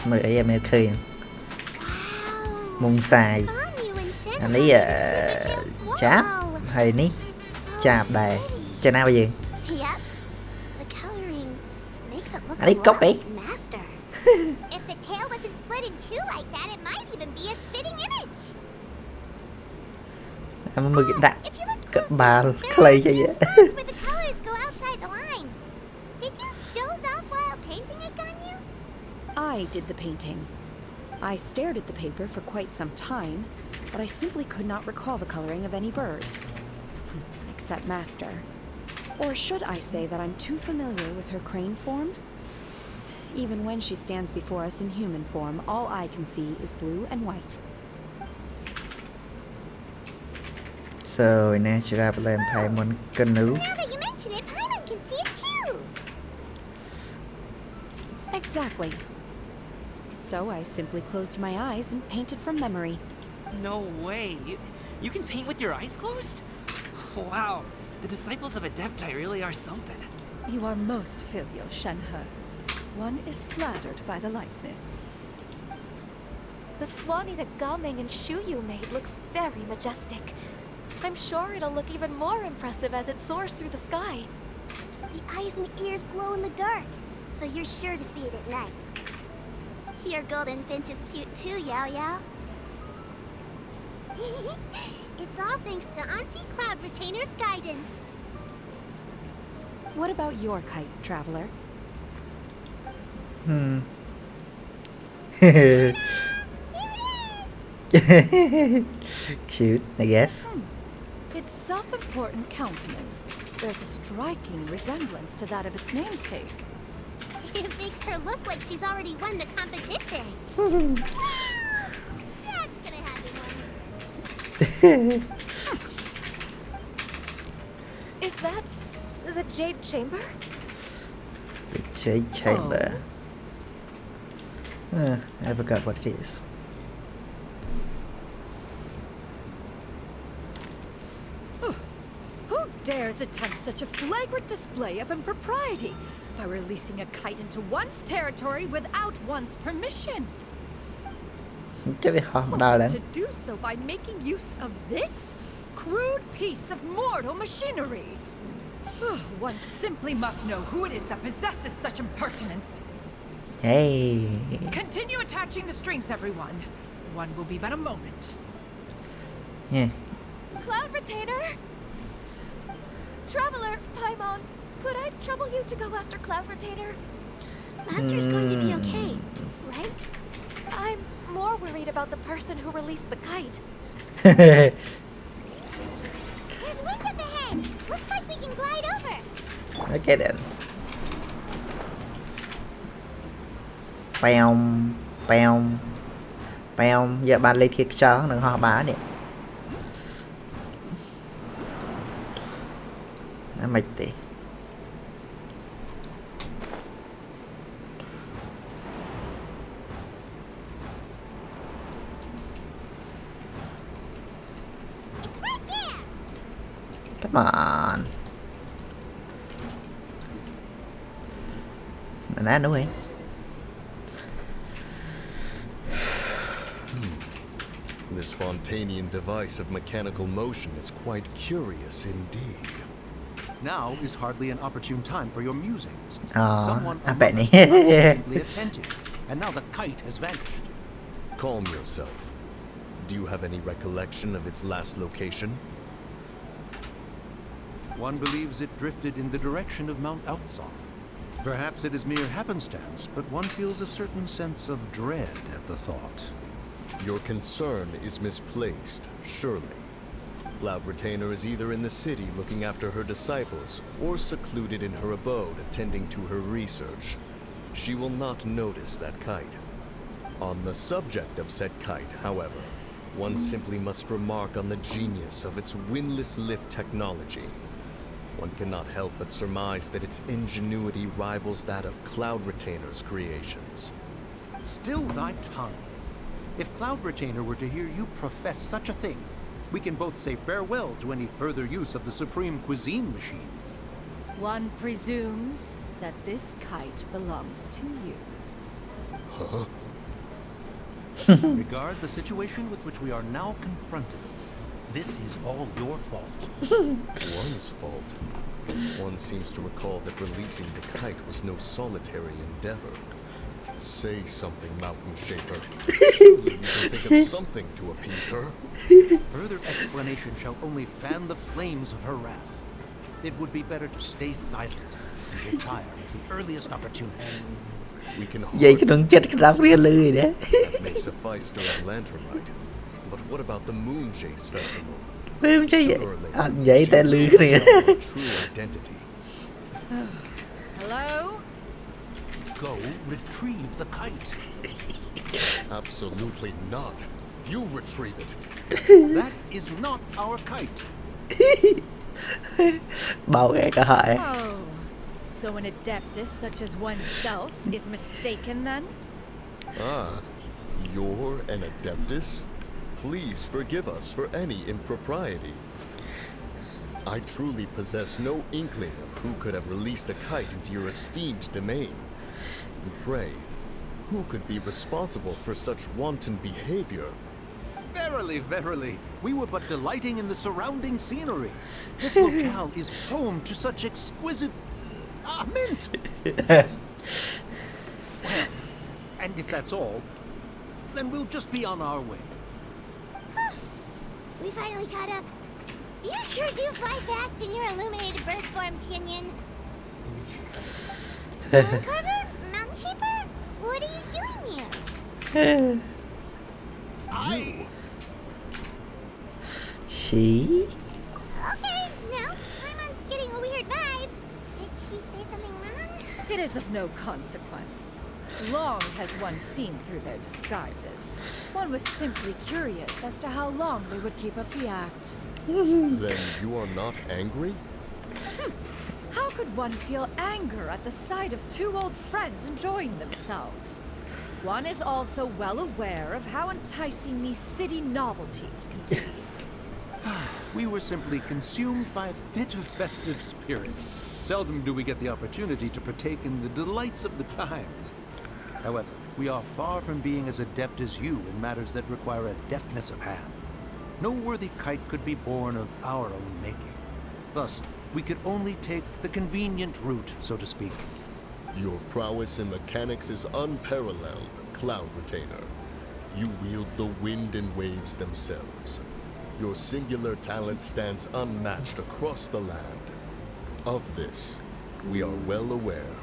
មើលអីមើលឃើញ Wow. មុងសាយ Bonnie and Shin អានេះចាប់ ហើយនេះ ចាប់ដែរ ចេះណាបើយើង Yep. The coloring makes it look a Ấy, lot cốc ấy. like Master. If the tail wasn't split in two like that, it might even be a spitting image. មើលគេដាក់ If you look ក closely, បាល there ខ្លី are ចេះ these spots where the colors go outside the lines. Did you doze off while painting it, Ganyu? I did the painting. I stared at the paper for quite some time, but I simply could not recall the coloring of any bird. Except Master. Or should I say that I'm too familiar with her crane form? Even when she stands before us in human form, all I can see is blue and white. So natural and Paimon canoe. Now that you mention it, Paimon can see it too. Exactly. So I simply closed my eyes and painted from memory. No way. You can paint with your eyes closed? Wow. The disciples of Adepti really are something. You are most filial, Shenhe. One is flattered by the likeness. The swanee that Gaming and Shuyu made looks very majestic. I'm sure it'll look even more impressive as it soars through the sky. The eyes and ears glow in the dark, so you're sure to see it at night. Your golden finch is cute too, Yao Yao. It's all thanks to Auntie Cloud Retainer's guidance. What about your kite, Traveler? Cute, I guess. Its self-important countenance bears a striking resemblance to that of its namesake. It makes her look like she's already won the competition. That's gonna happen one. Is that the Jade Chamber? The Jade Chamber. I forgot what it is. Who dares attempt such a flagrant display of impropriety by releasing a kite into one's territory without one's permission? Chứ bị hòm đau lắm. To do so by making use of this crude piece of mortal machinery. One simply must know who it is that possesses such impertinence. Hey. Continue attaching the strings, everyone. One will be but a moment. Yeah. Cloud Retainer! Traveler, Paimon, could I trouble you to go after Cloud Retainer? Master's going to be okay, right? I'm more worried about the person who released the kite. There's wind up ahead. Looks like we can glide over. Okay then. Bèo bèo bèo. Giờ bạn lấy thiệt cho đừng ho bá nè. Nó mệt tì. It's right there. Come on. Nè nữa ấy. This Fontanian device of mechanical motion is quite curious indeed. Now is hardly an opportune time for your musings. Oh, Someone I among bet us he- was absolutely attentive, and now the kite has vanished. Calm yourself. Do you have any recollection of its last location? One believes it drifted in the direction of Mount Outsong. Perhaps it is mere happenstance, but one feels a certain sense of dread at the thought. Your concern is misplaced, surely. Cloud Retainer is either in the city looking after her disciples, or secluded in her abode attending to her research. She will not notice that kite. On the subject of said kite, however, one simply must remark on the genius of its windless lift technology. One cannot help but surmise that its ingenuity rivals that of Cloud Retainer's creations. Still thy tongue. If Cloud Retainer were to hear you profess such a thing, we can both say farewell to any further use of the Supreme Cuisine machine. One presumes that this kite belongs to you. Huh? Regard the situation with which we are now confronted. This is all your fault. One's fault. One seems to recall that releasing the kite was no solitary endeavor. Say something, Mountain Shaper. Surely you can think of something to appease her. Further explanation shall only fan the flames of her wrath. It would be better to stay silent and retire at the earliest opportunity. We can Vậy cái hardly đừng chết cái đám ria lươi đấy. that may suffice during Lantern Rite. But what about the Moon Chase Festival? Không chứ vậy. Sooner or later, Anh vậy she tên will lươi cái này. discover her true identity. Hello? Go retrieve the kite. Absolutely not. You retrieve it. That is not our kite. Bảo vệ cả hai. Oh, so an adeptus such as oneself is mistaken then? Ah, you're an Adeptus? Please forgive us for any impropriety. I truly possess no inkling of who could have released a kite into your esteemed domain. Pray, who could be responsible for such wanton behavior? Verily, verily, we were but delighting in the surrounding scenery. This locale is home to such exquisite mint. Well, and if that's all, then we'll just be on our way. We finally caught up. You sure do fly fast in your illuminated bird form, Shinyan. Moon Carver? Mountain Shaper? What are you doing here? She? Okay, now, Paimon's getting a weird vibe. Did she say something wrong? It is of no consequence. Long has one seen through their disguises. One was simply curious as to how long they would keep up the act. Then you are not angry? How could one feel anger at the sight of two old friends enjoying themselves? One is also well aware of how enticing these city novelties can be. We were simply consumed by a fit of festive spirit. Seldom do we get the opportunity to partake in the delights of the times. However, we are far from being as adept as you in matters that require a deftness of hand. No worthy kite could be born of our own making. Thus, we could only take the convenient route, so to speak. Your prowess in mechanics is unparalleled, Cloud Retainer. You wield the wind and waves themselves. Your singular talent stands unmatched across the land. Of this, we are well aware.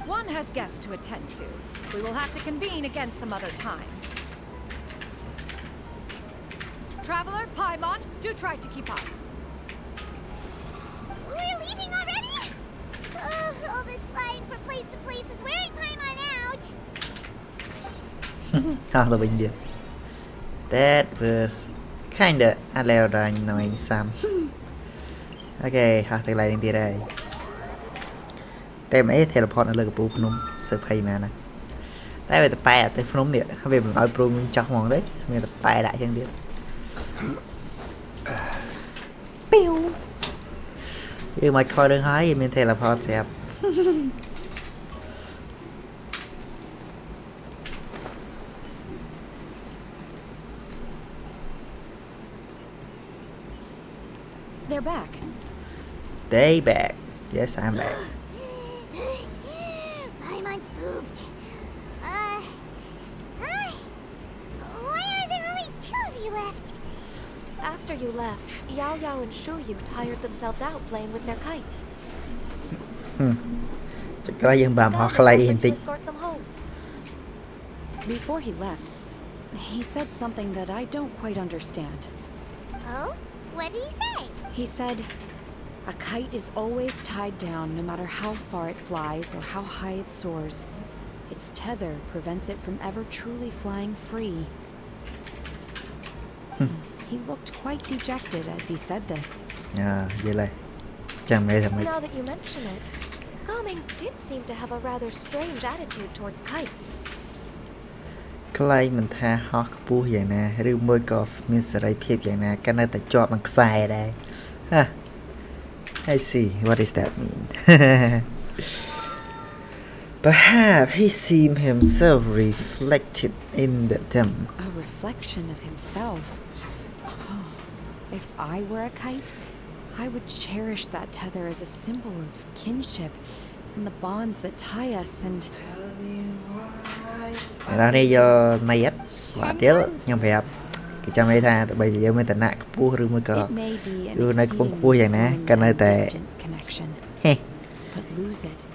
One has guests to attend to. We will have to convene again some other time. Traveler, Paimon, do try to keep up. We're leaving already? All this flying from place to place is wearing Paimon out. Halloween. That was kinda annoying some. Okay, take lại đi đây. Tem ấy teleport nó lên cái bù phun sợi phay mà nè. Tại vì tập bài tới phun nè, không biết mình nói pro mình chọc mòn đấy, mình tập bài đại chân điện. Piu. Nhưng mà coi đừng hỏi gì mình teleport xẹp. They're back. They back. Yes, I'm back. Paimon's pooped. Why are there only 2 of you left? After you left, Yao Yao and Shu Yu tired themselves out playing with their kites. Chắc có dân bàm họ Dad clay offered hình to tích. escort them home. Before he left, he said something that I don't quite understand. Oh? What did he say? He said, a kite is always tied down no matter how far it flies or how high it soars. Its tether prevents it from ever truly flying free. He looked quite dejected as he said this. Vậy là chẳng mấy thằng mấy. Now that you mention it, Gaming did seem to have a rather strange attitude towards kites. Clay mình tha hot bú vậy nè, rưu môi cọp mình sẽ lấy phép vậy nè, cái này ta chọn bằng xài đây. Ha. I see, what does that mean? Perhaps he seemed himself reflected in them. A reflection of himself. If I were a kite, I would cherish that tether as a symbol of kinship and the bonds that tie us and... Đó đây do này ít và đéo nhưng phải cái trong đây tha tụi bây giờ mới tận nạ bú rưu môi cọp. It may be an Rưu này cũng bú exceedingly vậy nè, slim cái nơi and tệ. distant connection, He. but lose it,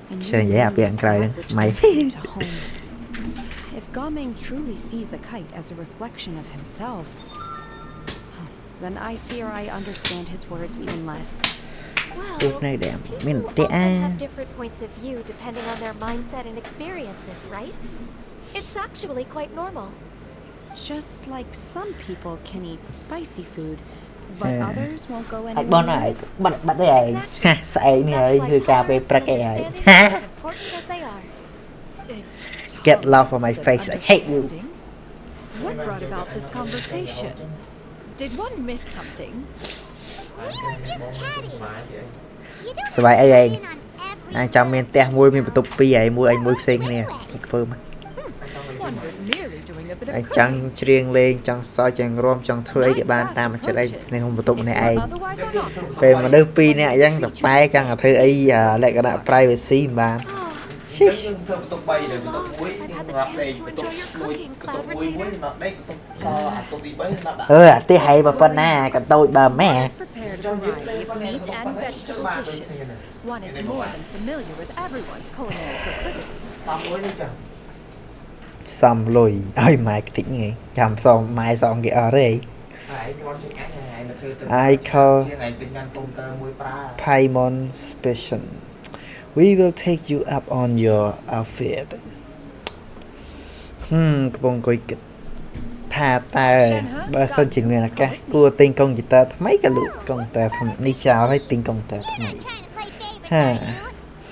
and Sao you vậy hả, lose bạn trai that đó, which mày. links you to home. If Gaming truly sees a kite as a reflection of himself, then I fear I understand his words even less. Well, Này đẹp, people mình often tía. have different points of view depending on their mindset and experiences, right? It's actually quite normal. Just like some people can eat spicy food, but Yeah. others won't go Anh anywhere bon near này, it. bắt đây. Ha, sai That's này why hư cà phê tolerance pra and cái understanding Ha. are as important as they are. Get love from my Tolerance face, and I hate you. understanding? What brought about this conversation? Did one miss something? We were just chatting. You don't Sao vậy have to anh? weigh in on every Anh trong miền tè môi mình tục pi vậy, môi anh môi xinh nè. Cái phơm. One was merely doing a bit of Anh cooking. chẳng riêng lên, chẳng soi, chẳng rom, chẳng thuê cái bàn tam mà trở đây nên không tụng này ai. Otherwise unoccupied. Về mà đưa pi nè, chẳng tập bài chẳng là thư ấy lại cái đó privacy mà. So long since I've had the chance to enjoy your cooking, Cloud Retainer. Tí hay bà phân à, còn tôi bà mẹ. One has prepared a variety of meat and vegetable dishes. One is more than familiar with everyone's culinary proclivities. Xong lùi, ôi mày cái tính nghe. Chăm xong, mai xong cái ở đây. I call Paimon Special. We will take you up on your outfit. Cái bông coi kịch. Thà ta bà sân chỉ người là cái cua tinh công gì ta mấy cái lũ công ta thầm đi chào hay tinh công ta thầm We're mấy. not trying to play favorites, Ha. are you?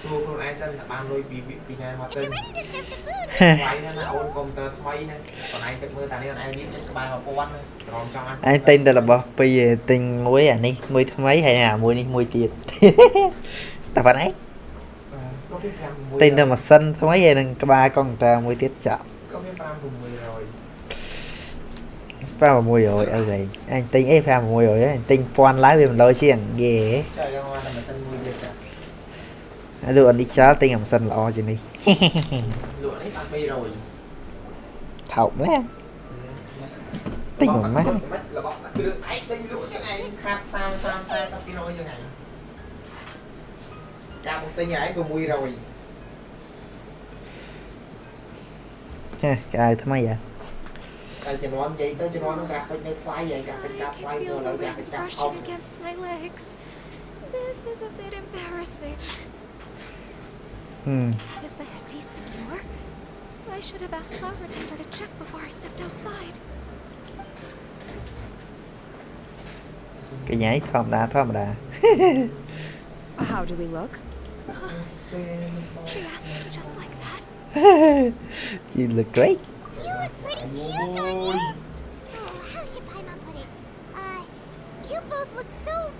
Xuaខ្លួនឯងសិនតែបានលុយពីថ្ងៃមកទៅ You're ready to serve the food. ថ្លៃណាស់ណាអូនកុំព្យូទ័រថ្មីណាខ្លួនឯងគិតមើលតានេះខ្លួនឯងមានក្បាល1000ណាត្រង់ចង់អាន Anh tin làរបស់ពីទិញមួយអានេះមួយថ្មីហើយអាមួយនេះមួយទៀត តែប៉ុណ្ណេះ ក៏វា5 ទិញតែម៉ាស៊ីនថ្មីហើយនឹងក្បាលកុំព្យូទ័រមួយទៀតចប់ ក៏វា5 5,600អើvậy anh tính ấy 5,600 anh tính 1000 lái về mình lôi chứ hẳn ghê 600ចុះយកមកតែម៉ាស៊ីនមួយទៀតចា lựa đi chá tinh hầm sân lo cho đi lụa đấy ăn phi rồi thọng lẽ tinh mà má là bọn ta cứ ấy tinh lụa chứ ai khác sao phi rồi như này ra một tinh ấy cũng mui rồi cái ai thắm vậy ai cho nó vậy tới cho nó gặp bên đây quay vậy gặp bên I cặp can quay feel rồi the lại gặp bên wind cặp brushing không against my legs. This is a bit embarrassing. Is the headpiece secure? I should have asked Cloud Retainer to check before I stepped outside. cái nhảy thòm đá How do we look? She asked me just like that. you look great You look pretty too, Garnier. Oh, how should Paimon put it? You both look so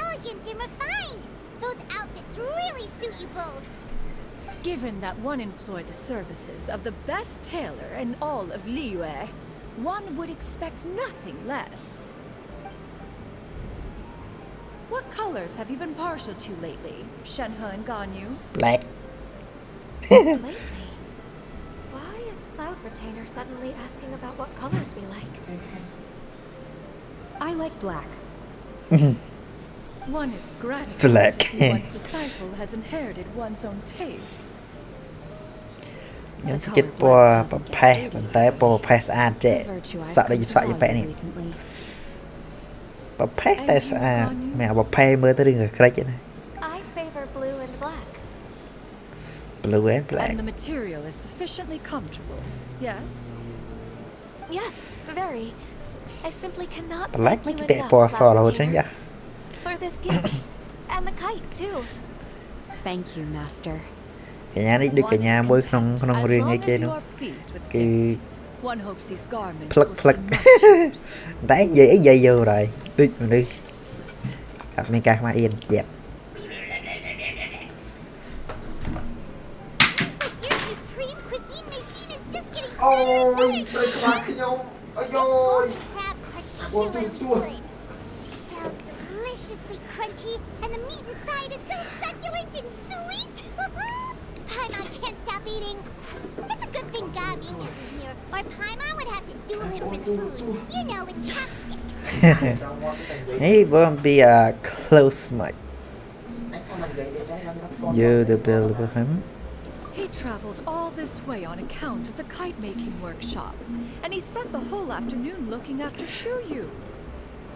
elegant and refined. Those outfits really suit you both. Given that one employed the services of the best tailor in all of Liyue, one would expect nothing less. What colors have you been partial to lately, Shenhe and Ganyu? black Lately, why is Cloud Retainer suddenly asking about what colors we like? I like black. One is gratified Black. to see one's disciple has inherited one's own tastes. nhưng chết bò bò phe bàn tay bò phe sạch A trẻ virtue I've sợ come đây to sợ như value vậy này recently. bò phe tay sạch mẹ bò phe mới tới đường cái này I favor blue and black. blue and black And the material is sufficiently comfortable, yes? Yes, very. I simply cannot black thank mấy you cái tệ enough, bò sò Cloud rồi chứ Retainer, nhỉ for this gift and the kite too. Thank you, Master. cả nhà đi được cả One is nhà bơi content không as riêng long ngay as trên you luôn are pleased with the cái gift. One hopes these garments plug will plug send much use. đấy dây vô rồi đi mình đi gặp mấy cái mà yên dẹp Your supreme cuisine machine is just getting ôi better. trời các bạn khi nhau ôi This ôi golden crab's Ôi, particularly tua. good. Shell's deliciously crunchy, and the meat inside is so succulent and sweet. Paimon can't stop eating. It's a good thing Gaming isn't here, or Paimon would have to duel him for the food. You know, with chopsticks. hey won't be a close match you the build with him He traveled all this way on account of the kite-making workshop, and he spent the whole afternoon looking after Shuyu.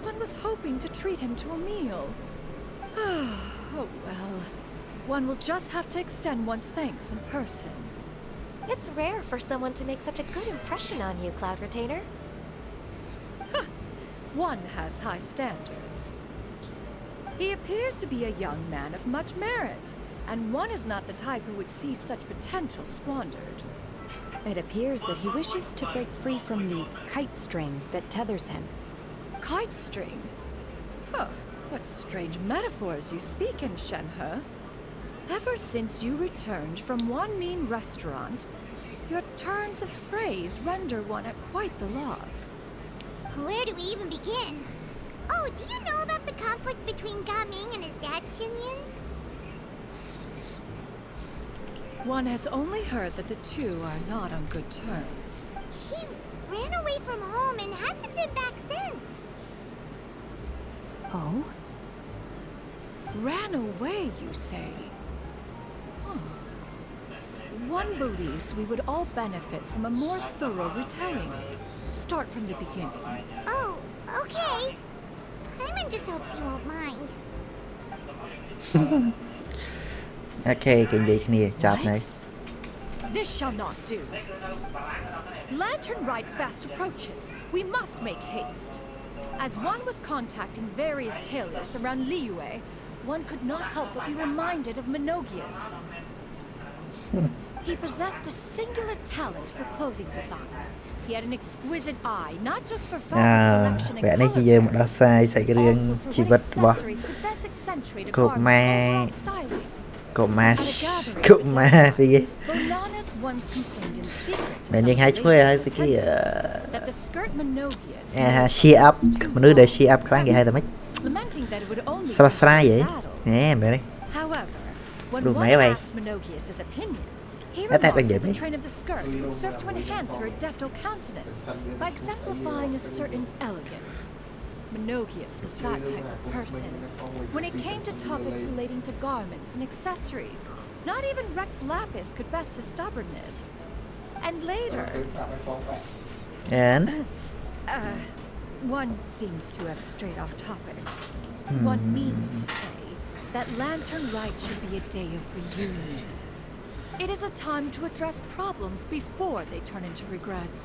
One was hoping to treat him to a meal. Oh well. One will just have to extend one's thanks in person. It's rare for someone to make such a good impression on you, Cloud Retainer. One has high standards. He appears to be a young man of much merit, and one is not the type who would see such potential squandered. It appears that he wishes to break free from the kite string that tethers him. Kite string? Huh, what strange metaphors you speak in, Shenhe. Ever since you returned from one mean restaurant, your turns of phrase render one at quite the loss. Where do we even begin? Oh, do you know about the conflict between Gaming and his dad, Xinyan? One has only heard that the two are not on good terms. He ran away from home and hasn't been back since. Oh? Ran away, you say? Huh. One believes we would all benefit from a more thorough retelling. Start from the beginning. Oh, okay. Paimon just hopes he won't mind. ok cái gì kia chọt này This shall not do. Lantern Rite fast approaches. We must make haste. As one was contacting various tailors around Liyue, one could not help but be reminded of Menogius. He possessed a singular talent for clothing design. He had an exquisite eye, not just for fabric selection and vẽ này color chỉ giờ một pairing, đó sai sẽ cái riêng also for chi what vật vào accessories could best accentuate a Cột garment's ma- overall styling. cột ma At a gathering cột of the ma dead, gì vậy Bolanus once complained in secret to mẹ some nhưng hai chú hay courageous sẽ cái attendants that the skirt Menogius shear up was too mà nữ để long, shear up khá là hay tao mấy lamenting that it would only sao be sai used in vậy battle. nè mẹ đây However, When Đủ one mấy vậy? asked Menogius his opinion, he That type remarked of that the game, train of the skirt would serve to enhance her adepto countenance by exemplifying a certain elegance. Menogius was that type of person. When it came to topics relating to garments and accessories, not even Rex Lapis could best his stubbornness. And later, And one seems to have strayed off topic. One means to say that Lantern Light should be a day of reunion. It is a time to address problems before they turn into regrets.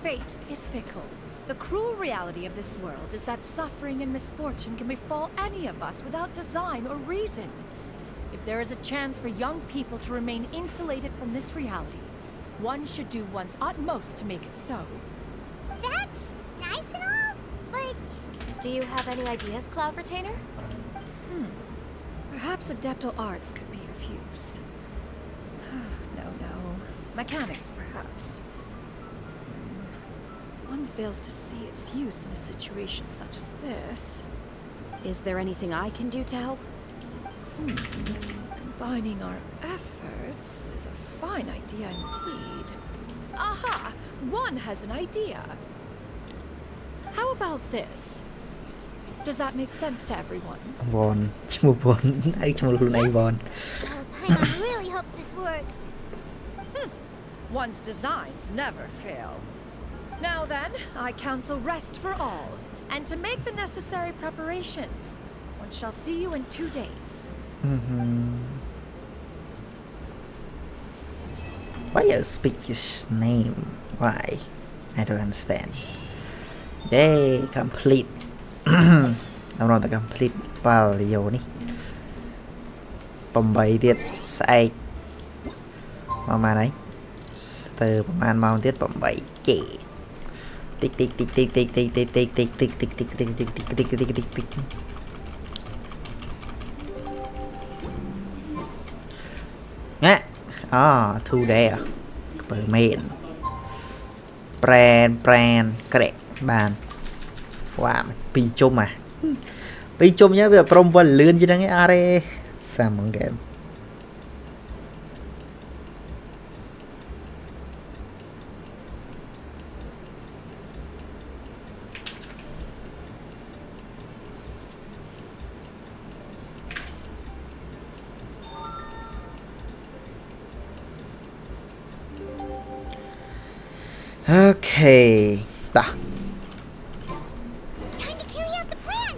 Fate is fickle. The cruel reality of this world is that suffering and misfortune can befall any of us without design or reason. If there is a chance for young people to remain insulated from this reality, one should do one's utmost to make it so. That's nice and all, but Do you have any ideas, Cloud Retainer? Perhaps adeptal arts could be of use. No. Mechanics, perhaps. One fails to see its use in a situation such as this. Is there anything I can do to help? Combining our efforts is a fine idea indeed. Aha! One has an idea. How about this? Does that make sense to everyone? Von ឈ្មោះ Von ឯងឈ្មោះខ្លួនឯង Von oh, Paimon really hopes this works. One's designs never fail. Now then, I counsel rest for all, and to make the necessary preparations. One shall see you in 2 days. Why you speak his name? Why? I don't understand. Yay, complete. I'm not complete បាល់យោនេះ8ទៀតស្អែកមកម៉ានហើយស្ទើរប្រហែលម៉ោងទៀត8គេតិចតិចតិចតិចតិចតិចតិចតិចតិចតិចតិចតិចតិចតិចតិចតិចតិចតិចតិចណាអូ two there ក្បើមែនប្រែនក្រែកបានវ៉ាពីរជុំពីរជុំញ៉ាវាព្រមវល់លឿនជាងហ្នឹងឯអរេសាមងហ្គេមអូខេតោះ Time to carry out the plan.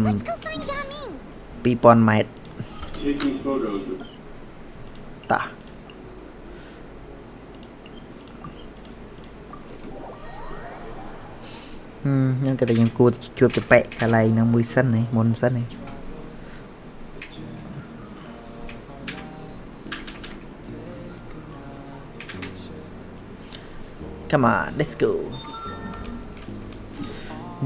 Let's go find Gaming. 2000 ម៉ែត្រ Taking photos. តោះខ្ញុំគិតថាខ្ញុំគួរជួបចប៉ែកកន្លែងហ្នឹងមួយសិនហ៎មុនសិនហ៎ Come on, let's go.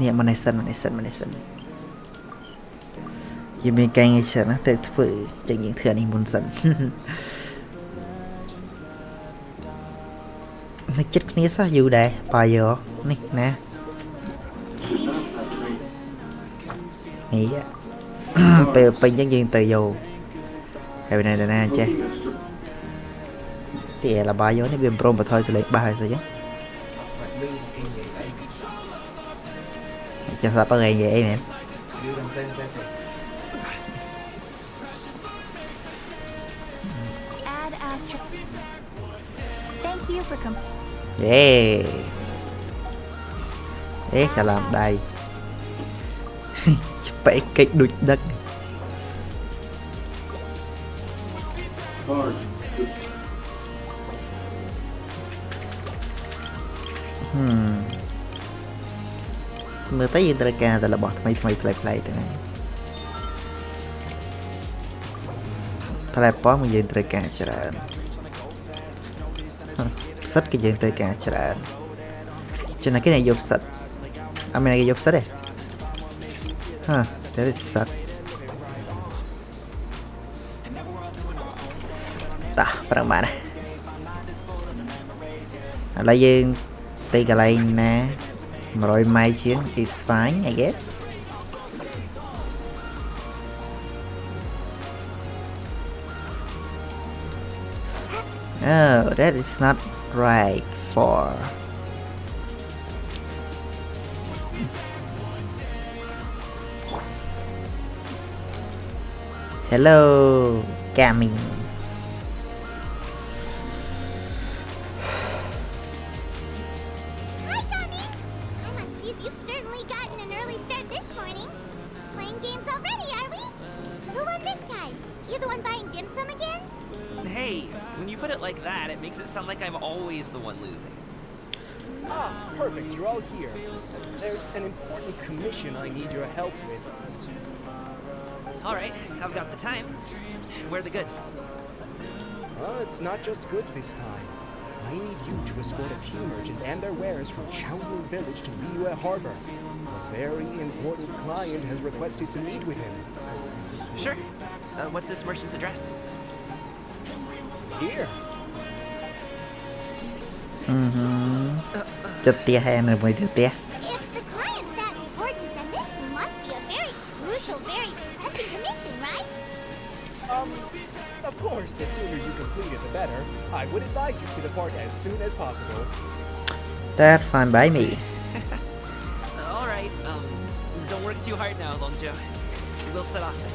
នេះមកនេះសិនយើងមានការងារច្រើនណាស់ទៅធ្វើចឹងយើងធ្វើអានេះមុនសិន នៅចិត្តគ្នាសោះយូរដែរបាយយោនេះណានេះពេលពេញចឹងយើងទៅយោហើយនៅណាចេះទីឡបាយយោនេះវាព្រមបថយសលេងបាសហើយស្អីចឹងចាស់ស្ដាប់អីនិយាយអីមែន Add astro. Thank you for Ê chả làm đây. Bẻ kịch đuổi đất. Mưa tới gì ca là bỏ thay play thế này. Play bó một dân ca chả rợn. Sắt cái dân ca chả rợn. Cho nên cái này dục sạch. À mình này cái dục sạch đây. Ha, thế là sạch. Ta, bạn bạn này. Lấy dân tay cái này nè. Rồi mai chiến is fine I guess. Oh, that is not right for. Hello, coming. Hi, Tommy! Paimon sees you've certainly gotten an early start this morning. Playing games already, are we? Who won this time? You the one buying dim sum again? Hey, when you put it like that, it makes it sound like I'm always the one losing. Ah, perfect. You're all here. There's an important commission I need your help with. All right, I've got the time. Where are the goods? It's not just goods this time. I need you to escort a tea merchant and their wares from Chowdhury Village to Liyue Harbor. A very important client has requested to meet with him. Sure. What's this merchant's address? Here. Chụp tia hay là mới được tia. If the client's that important, then this must be a very crucial, very pressing commission, right? Of course, the sooner you complete it, the better. I would advise you to depart as soon as possible. That's fine by me. All right. Don't work too hard now, Longjo. We'll set off then.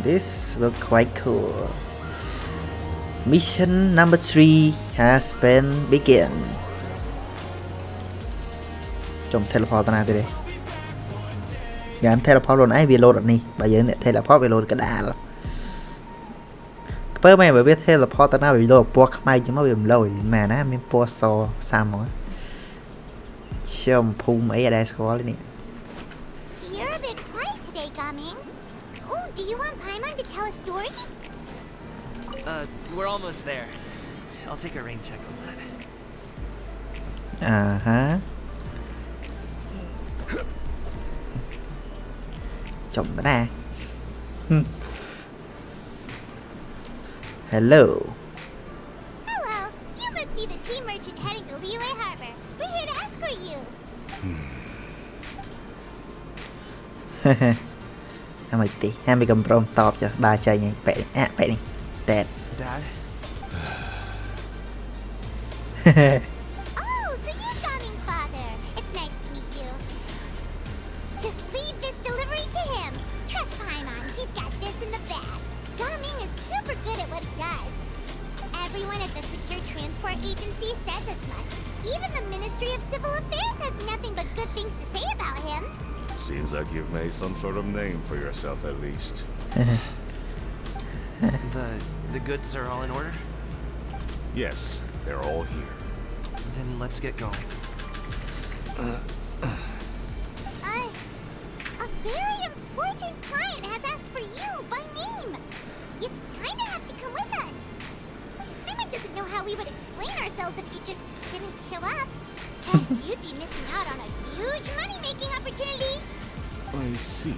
This looks quite cool. Mission number 3 has been begin. Trong teleport nào đây? Giờ em teleport luôn ấy vì load này. Bây giờ em teleport về load cái đà rồi. Bởi mày biết teleport nào bị load bùa Khmer chứ mà bị lôi mà nó mình bùa so sao mà. Chồng phu mấy ở đây có lên nè. You're a bit quiet today, Gaming. Oh, do you want Paimon to tell a story? We're almost there. I'll take a rain check on that. Hả? Chồng đó nè. Hello. Hello, you must be the tea merchant heading to Liyue Harbor. We're here to escort you. Mày tí, mày cầm prom top cho đa chơi nhỉ, bẹ đi, dead. Dad? Oh, so you're Gaming's father. It's nice to meet you. Just leave this delivery to him. Trust Paimon, he's got this in the bag. Gaming is super good at what he does. Everyone at the Secure Transport Agency says as much. Even the Ministry of Civil Affairs has nothing but good things to say about him. Seems like you've made some sort of name for yourself at least. The goods are all in order? Yes, they're all here. Then let's get going. A very important client has asked for you by name. You kind of have to come with us. Paimon doesn't know how we would explain ourselves if you just didn't show up. Plus, you'd be missing out on a huge money-making opportunity. I see.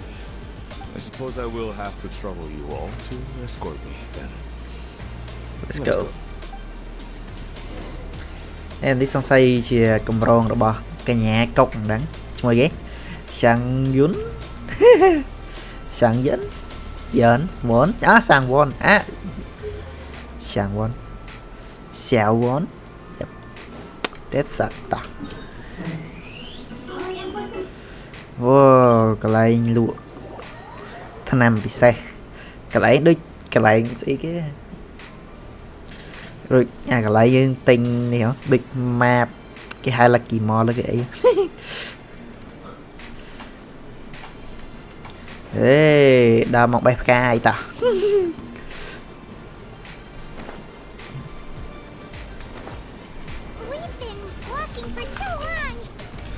I suppose I will have to trouble you all to escort me then. Let's go. Em đi sang xây chìa cầm rong rồi bò cái nhà cốc đắng chui ghé sang dún sang dẫn dẫn muốn sang won sang won xẻo won tết sạch ta wow cái này lụa thằng nam bị xe cái này đôi cái này gì cái rồi cái này tình này hả big map cái hai là kỳ mò là cái ấy ê đào một bài ca ta We've been walking for so long.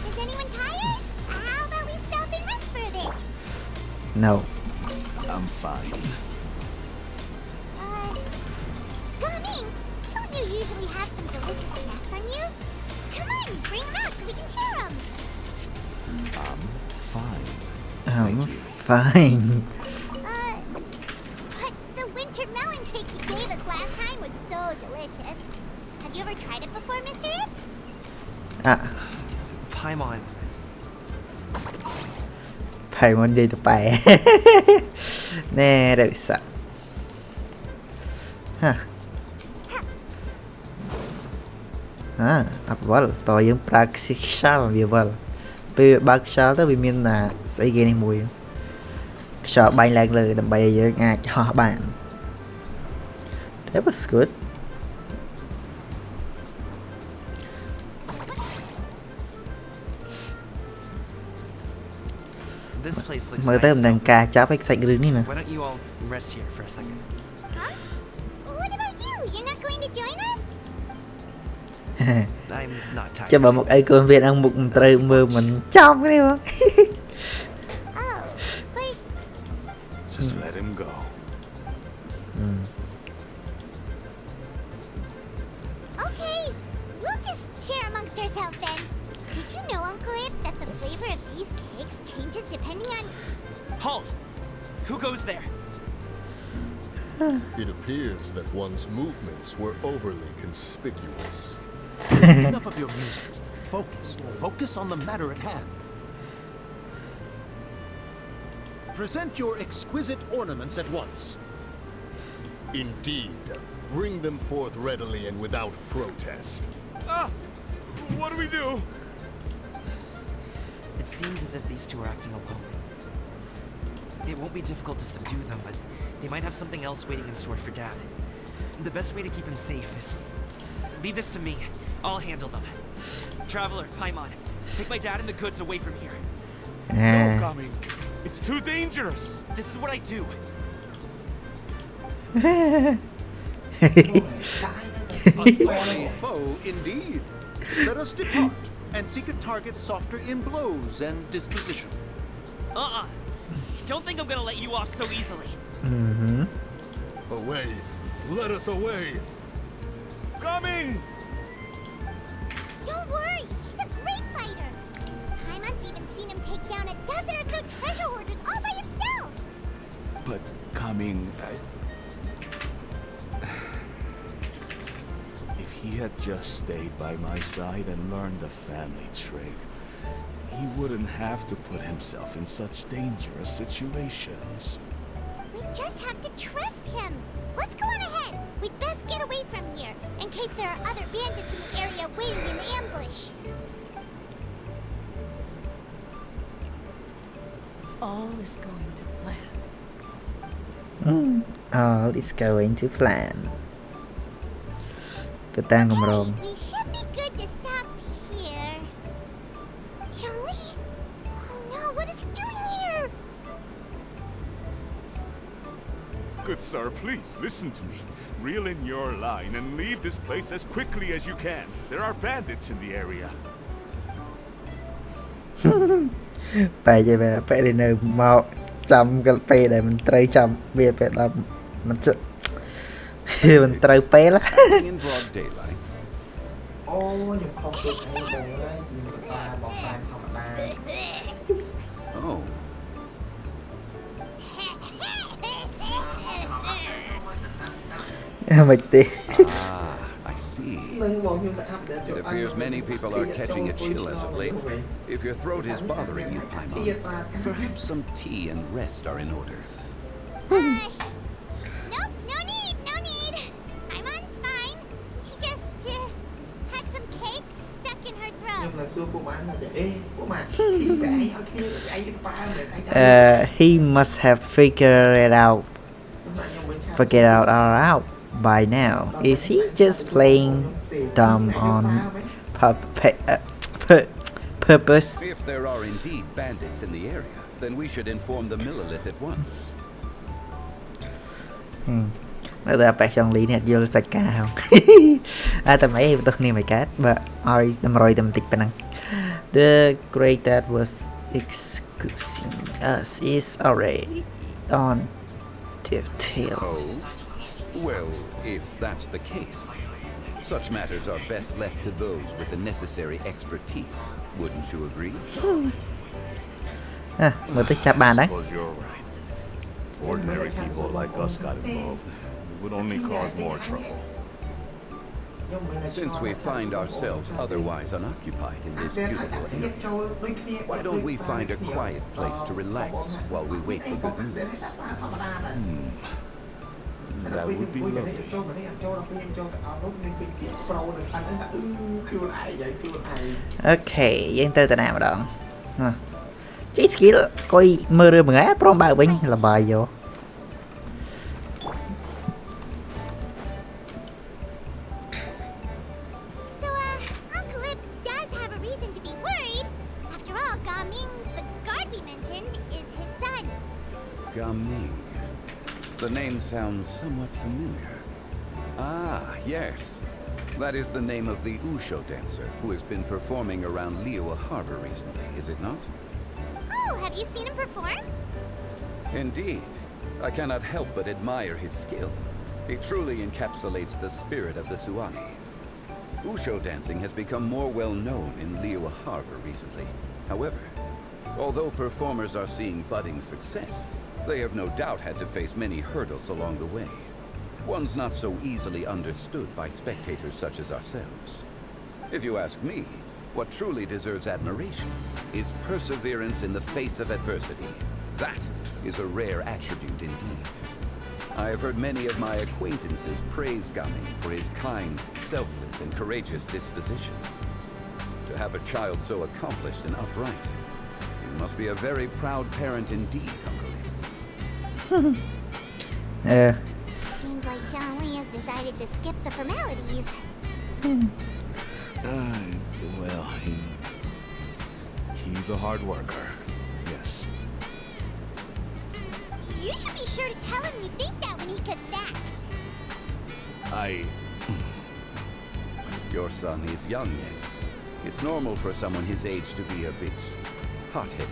Is anyone tired? How about we stop and rest for a bit? no I'm fine. Gaming, don't you usually have some delicious snacks on you? Come on, bring them out so we can share them. I'm fine. I'm fine But the winter melon cake you gave us last time was so delicious. Have you ever tried it before, Mr. Ip? Paimon. Paimon gì tụi bè nè được sợ អបវល់តយើងប្រើខ្យល់វាវល់ពេលបើខ្យល់ទៅវាមានស្អីគេនេះមួយខ្យល់បាញ់ឡើងលើដើម្បីឲ្យយើងអាចហោះបាន That was good This place looks មើលទៅ nice. មិនដឹងការចាប់ឲ្យខ្សាច់រឿងនេះណា Why don't you all rest here for a second? Huh? What about you? You're not going to join us? I'm not tired. ចាំបើមកអីកូនវាអង្គមុខមិនត្រូវមើលមិនចំគ្នាបង Oh, but Just let him go. okay. We'll just share amongst ourselves then. Did you know, Uncle Ip, that the flavor of these cakes changes depending on... Halt! Who goes there? It appears that one's movements were overly conspicuous. Enough of your music. Focus. Focus on the matter at hand. Present your exquisite ornaments at once. Indeed. Bring them forth readily and without protest. Ah! What do we do? It seems as if these two are acting alone. It won't be difficult to subdue them, but they might have something else waiting in store for Dad. The best way to keep him safe is... Leave this to me. I'll handle them. Traveler, Paimon, take my dad and the goods away from here. No, Kami. It's too dangerous. This is what I do. A thorny foe indeed. Let us depart and seek a target softer in blows and disposition. Don't think I'm gonna let you off so easily. Away! Let us away! Coming! Don't worry, he's a great fighter. Paimon's even seen him take down a dozen or so treasure hoarders all by himself. But coming. If he had just stayed by my side and learned the family trade, he wouldn't have to put himself in such dangerous situations. We just have to trust him. Let's go on ahead. We'd best get away from here, in case there are other bandits in the area waiting in ambush. All is going to plan. All is going to plan ទៅតាមគម្រោង Okay, we should be good to stop here. Youngly? Oh no, what is he doing here? Good sir, please listen to me. Reel in your line and leave this place as quickly as you can. There are bandits in the area. បែរទៅនៅមកចាំកាលពេលដែលមិនត្រូវចាំវាពេលដល់មិនចិត្តមិនត្រូវពេល In broad daylight. អូខ្ញុំខុសពីអីបងហើយខ្ញុំបានបងបានធម្មតា Oh.មិនទេ I see. នឹងបងខ្ញុំទៅអាប់ដេត It appears many people are catching a chill as of late. If your throat is bothering you, Paimon, perhaps some tea and rest are in order. Nope, no need. Paimon's fine. She just had some cake stuck in her ខ្ញុំ throat. នឹងសួរពួកម៉ាក់ថាអេពួកម៉ាក់ទីបែរឲ្យគ្នាឯងទៅប៉ាមែនឯង he must have figured it out all out by now. Is he just playing dumb on purpose? If there are indeed bandits in the area, then we should inform the Millilith at once. នៅតែបែកចង់លីនេះយល់សាច់ការហងតែមិនអីបន្ទោះគ្នាមិនកើតបើឲ្យតម្រុយតែបន្តិចប៉ុណ្ណឹង The great that was excusing us is already on the tail. Oh? Well, if that's the case, such matters are best left to those with the necessary expertise. Wouldn't you agree? មើលទៅចាប់បានដែរ Suppose you're right. Ordinary people like us got involved. It would only cause more trouble. Since we find ourselves otherwise unoccupied in this beautiful area, why don't we find a quiet place to relax while we wait for good news? That would be lovely. Ok, dân tư tại nào mà đoạn cái skill coi mơ rơ mừng á pro bao bình là bài vô. So, Uncle Ip does have a reason to be worried. After all, Gaming, the guard we mentioned, is his son. Gaming. The name sounds somewhat familiar. Ah, yes. That is the name of the Usho dancer who has been performing around Liyue Harbor recently, is it not? Oh, have you seen him perform? Indeed. I cannot help but admire his skill. He truly encapsulates the spirit of the Suani. Usho dancing has become more well known in Liyue Harbor recently. However, although performers are seeing budding success, they have no doubt had to face many hurdles along the way. One's not so easily understood by spectators such as ourselves. If you ask me, what truly deserves admiration is perseverance in the face of adversity. That is a rare attribute indeed. I have heard many of my acquaintances praise Gaming for his kind, selfless, and courageous disposition. To have a child so accomplished and upright, you must be a very proud parent indeed, Uncle. Yeah. Seems like Jean Lee has decided to skip the formalities. Well, he's a hard worker. Yes. You should be sure to tell him you think that when he gets back. Your son is young yet. It's normal for someone his age to be a bit hot-headed.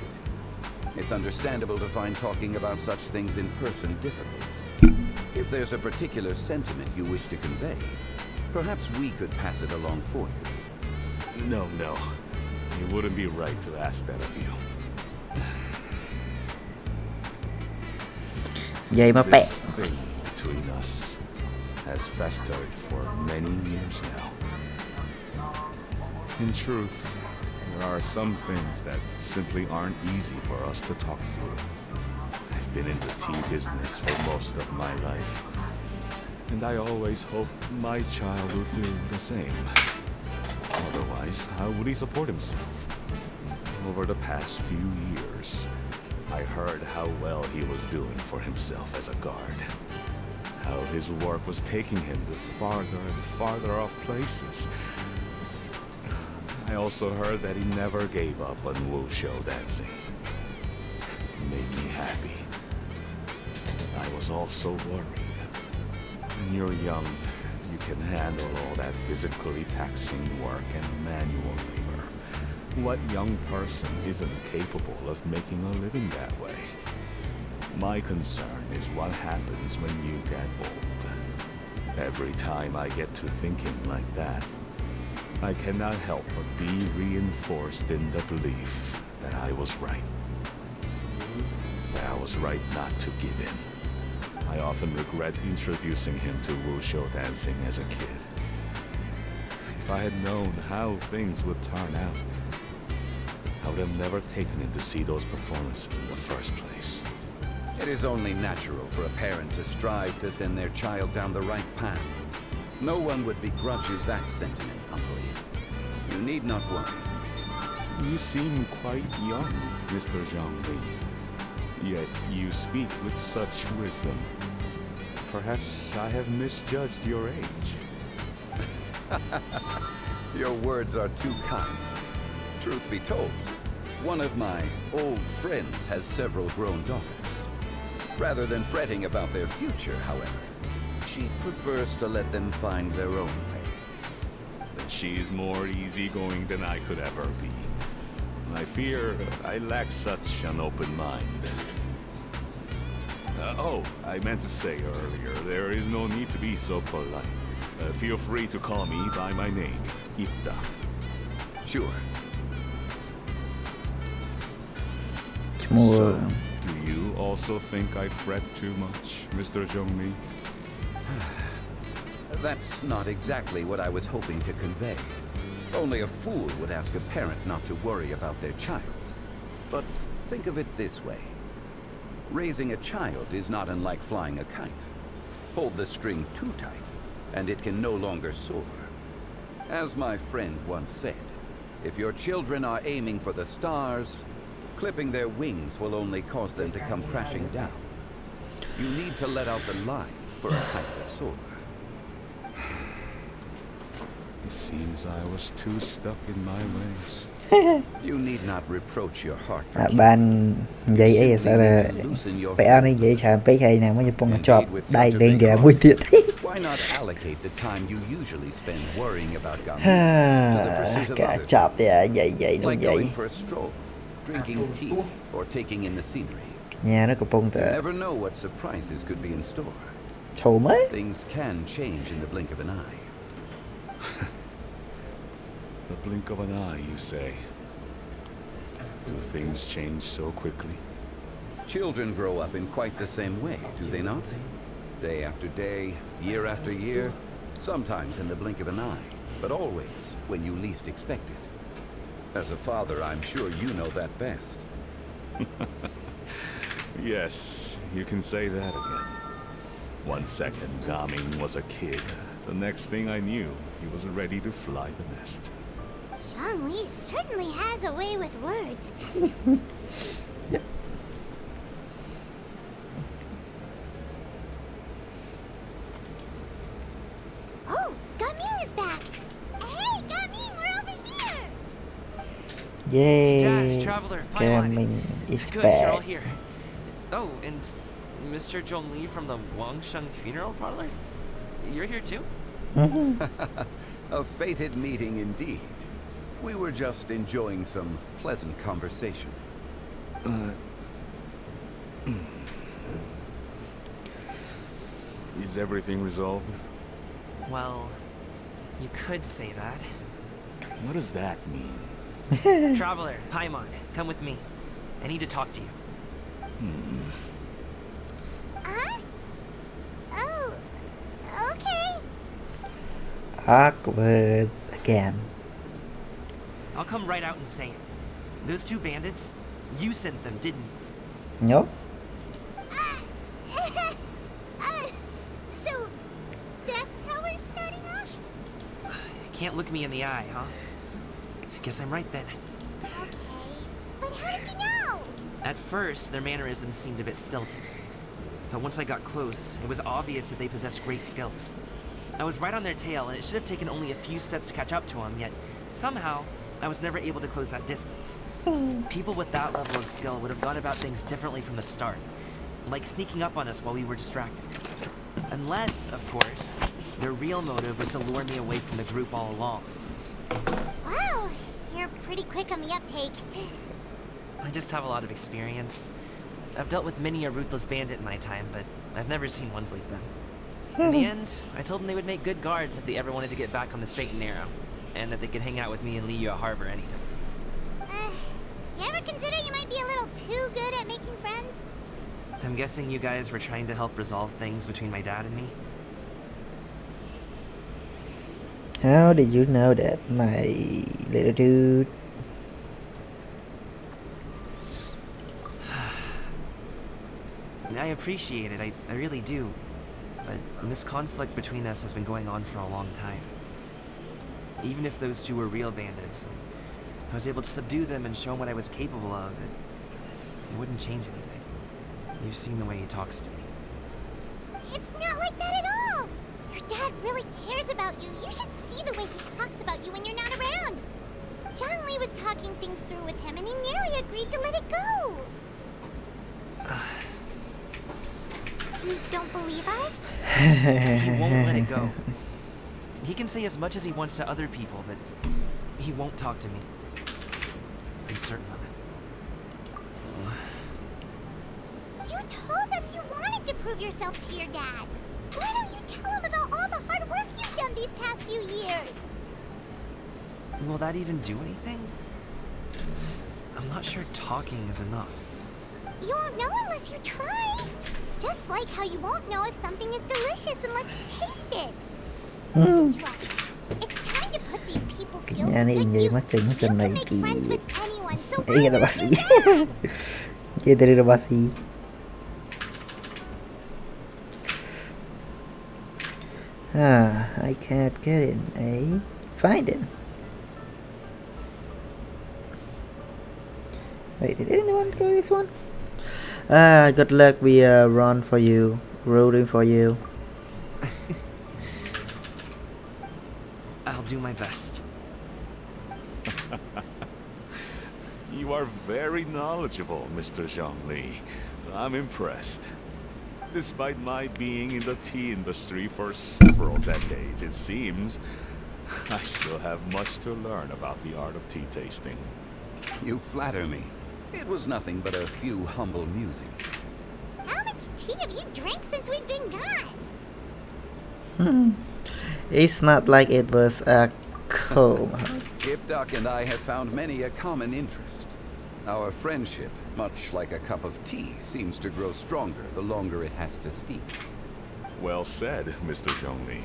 It's understandable to find talking about such things in person difficult. If there's a particular sentiment you wish to convey, perhaps we could pass it along for you. No. It wouldn't be right to ask that of you. Vậy mà bẹ. This thing between us has festered for many years now. In truth, there are some things that simply aren't easy for us to talk through. I've been in the tea business for most of my life, and I always hoped my child would do the same. Otherwise, how would he support himself? Over the past few years, I heard how well he was doing for himself as a guard. How his work was taking him to farther and farther off places. I also heard that he never gave up on wushu dancing. It made me happy. I was also worried. When you're young, you can handle all that physically taxing work and manual labor. What young person isn't capable of making a living that way? My concern is what happens when you get old. Every time I get to thinking like that, I cannot help but be reinforced in the belief that I was right. That I was right not to give in. I often regret introducing him to wushu dancing as a kid. If I had known how things would turn out, I would have never taken him to see those performances in the first place. It is only natural for a parent to strive to send their child down the right path. No one would begrudge you that sentiment, Uncle Ip. You need not worry. You seem quite young, Mr. Zhongli. Yet you speak with such wisdom. Perhaps I have misjudged your age. Your words are too kind. Truth be told, one of my old friends has several grown daughters. Rather than fretting about their future, however, she prefers to let them find their own way. She's more easygoing than I could ever be. I fear I lack such an open mind. I meant to say earlier, there is no need to be so polite. Feel free to call me by my name, Ipta. Sure. So, do you also think I fret too much, Mr. Zhongli? That's not exactly what I was hoping to convey. Only a fool would ask a parent not to worry about their child. But think of it this way. Raising a child is not unlike flying a kite. Hold the string too tight, and it can no longer soar. As my friend once said, if your children are aiming for the stars, clipping their wings will only cause them to come crashing down. You need to let out the line for a kite to soar. It seems I was too stuck in my ways. You need not reproach your heart for Bạn vậy ấy sao là vẽ này vậy chả mấy hay nào mới bông chọp đại lên kìa vui thiệt. Why not allocate the time you usually spend worrying about Gaming to the pursuit of Cả other chọp thì things, vậy đúng like vậy. going for a stroll, drinking tea, or taking in the scenery. Nhà nó có bông You tờ never know what surprises could be in store. sầu mới. Things can change in the blink of an eye. The blink of an eye, you say? Do things change so quickly? Children grow up in quite the same way, do they not? Day after day, year after year, sometimes in the blink of an eye, but always when you least expect it. As a father, I'm sure you know that best. Yes, you can say that again. 1 second, Gaming was a kid. The next thing I knew, he was ready to fly the nest. Zhongli certainly has a way with words. Oh, Gaming is back. Hey, Gaming, we're over here. Yay! Dad, Traveler, Paimon. Gaming is Good, you're all back. here. Oh, and Mr. Zhongli from the Wangsheng Funeral Parlor? You're here too? A fated meeting indeed. We were just enjoying some pleasant conversation. Is everything resolved? Well, you could say that. What does that mean? Traveler, Paimon, come with me. I need to talk to you. Oh, okay. Awkward again. I'll come right out and say it. Those two bandits, you sent them, didn't you? Nope. So, that's how we're starting off? Can't look me in the eye, huh? Guess I'm right then. Okay, but how did you know? At first, their mannerisms seemed a bit stilted. But once I got close, it was obvious that they possessed great skills. I was right on their tail, and it should have taken only a few steps to catch up to them, yet somehow, I was never able to close that distance. People with that level of skill would have gone about things differently from the start, like sneaking up on us while we were distracted. Unless, of course, their real motive was to lure me away from the group all along. Wow, you're pretty quick on the uptake. I just have a lot of experience. I've dealt with many a ruthless bandit in my time, but I've never seen ones like them. In the end, I told them they would make good guards if they ever wanted to get back on the straight and narrow, and that they could hang out with me in Liyue Harbor anytime. You ever consider you might be a little too good at making friends? I'm guessing you guys were trying to help resolve things between my dad and me? How did you know that, my little dude? I appreciate it, I really do. But this conflict between us has been going on for a long time. Even if those two were real bandits, I was able to subdue them and show them what I was capable of. It wouldn't change anything. You've seen the way he talks to me. It's not like that at all! Your dad really cares about you. You should see the way he talks about you when you're not around. Zhongli was talking things through with him and he nearly agreed to let it go. You don't believe us? He won't let it go. He can say as much as he wants to other people, but he won't talk to me. I'm certain of it. You told us you wanted to prove yourself to your dad. Why don't you tell him about all the hard work you've done these past few years? Will that even do anything? I'm not sure talking is enough. You won't know unless you try. Just like how you won't know if something is delicious unless you taste it. Listen to us. It's time to put these people's skills Nhà to này good vậy use. mà chừng You trên can này make thì friends with anyone, so ý why là not bác sĩ. your dad? Kia tới là bác sĩ. I can't get in, eh? Find it. Wait, did anyone go this one? Good luck. We run for you, rooting for you. I'll do my best. You are very knowledgeable, Mr. Zhongli. I'm impressed. Despite my being in the tea industry for several decades, it seems I still have much to learn about the art of tea tasting. You flatter me. It was nothing but a few humble musings. How much tea have you drank since we've been Hmm. gone? It's not like it was a cold. Ipdak and I have found many a common interest. Our friendship, much like a cup of tea, seems to grow stronger the longer it has to steep. Well said, Mr. Zhongli.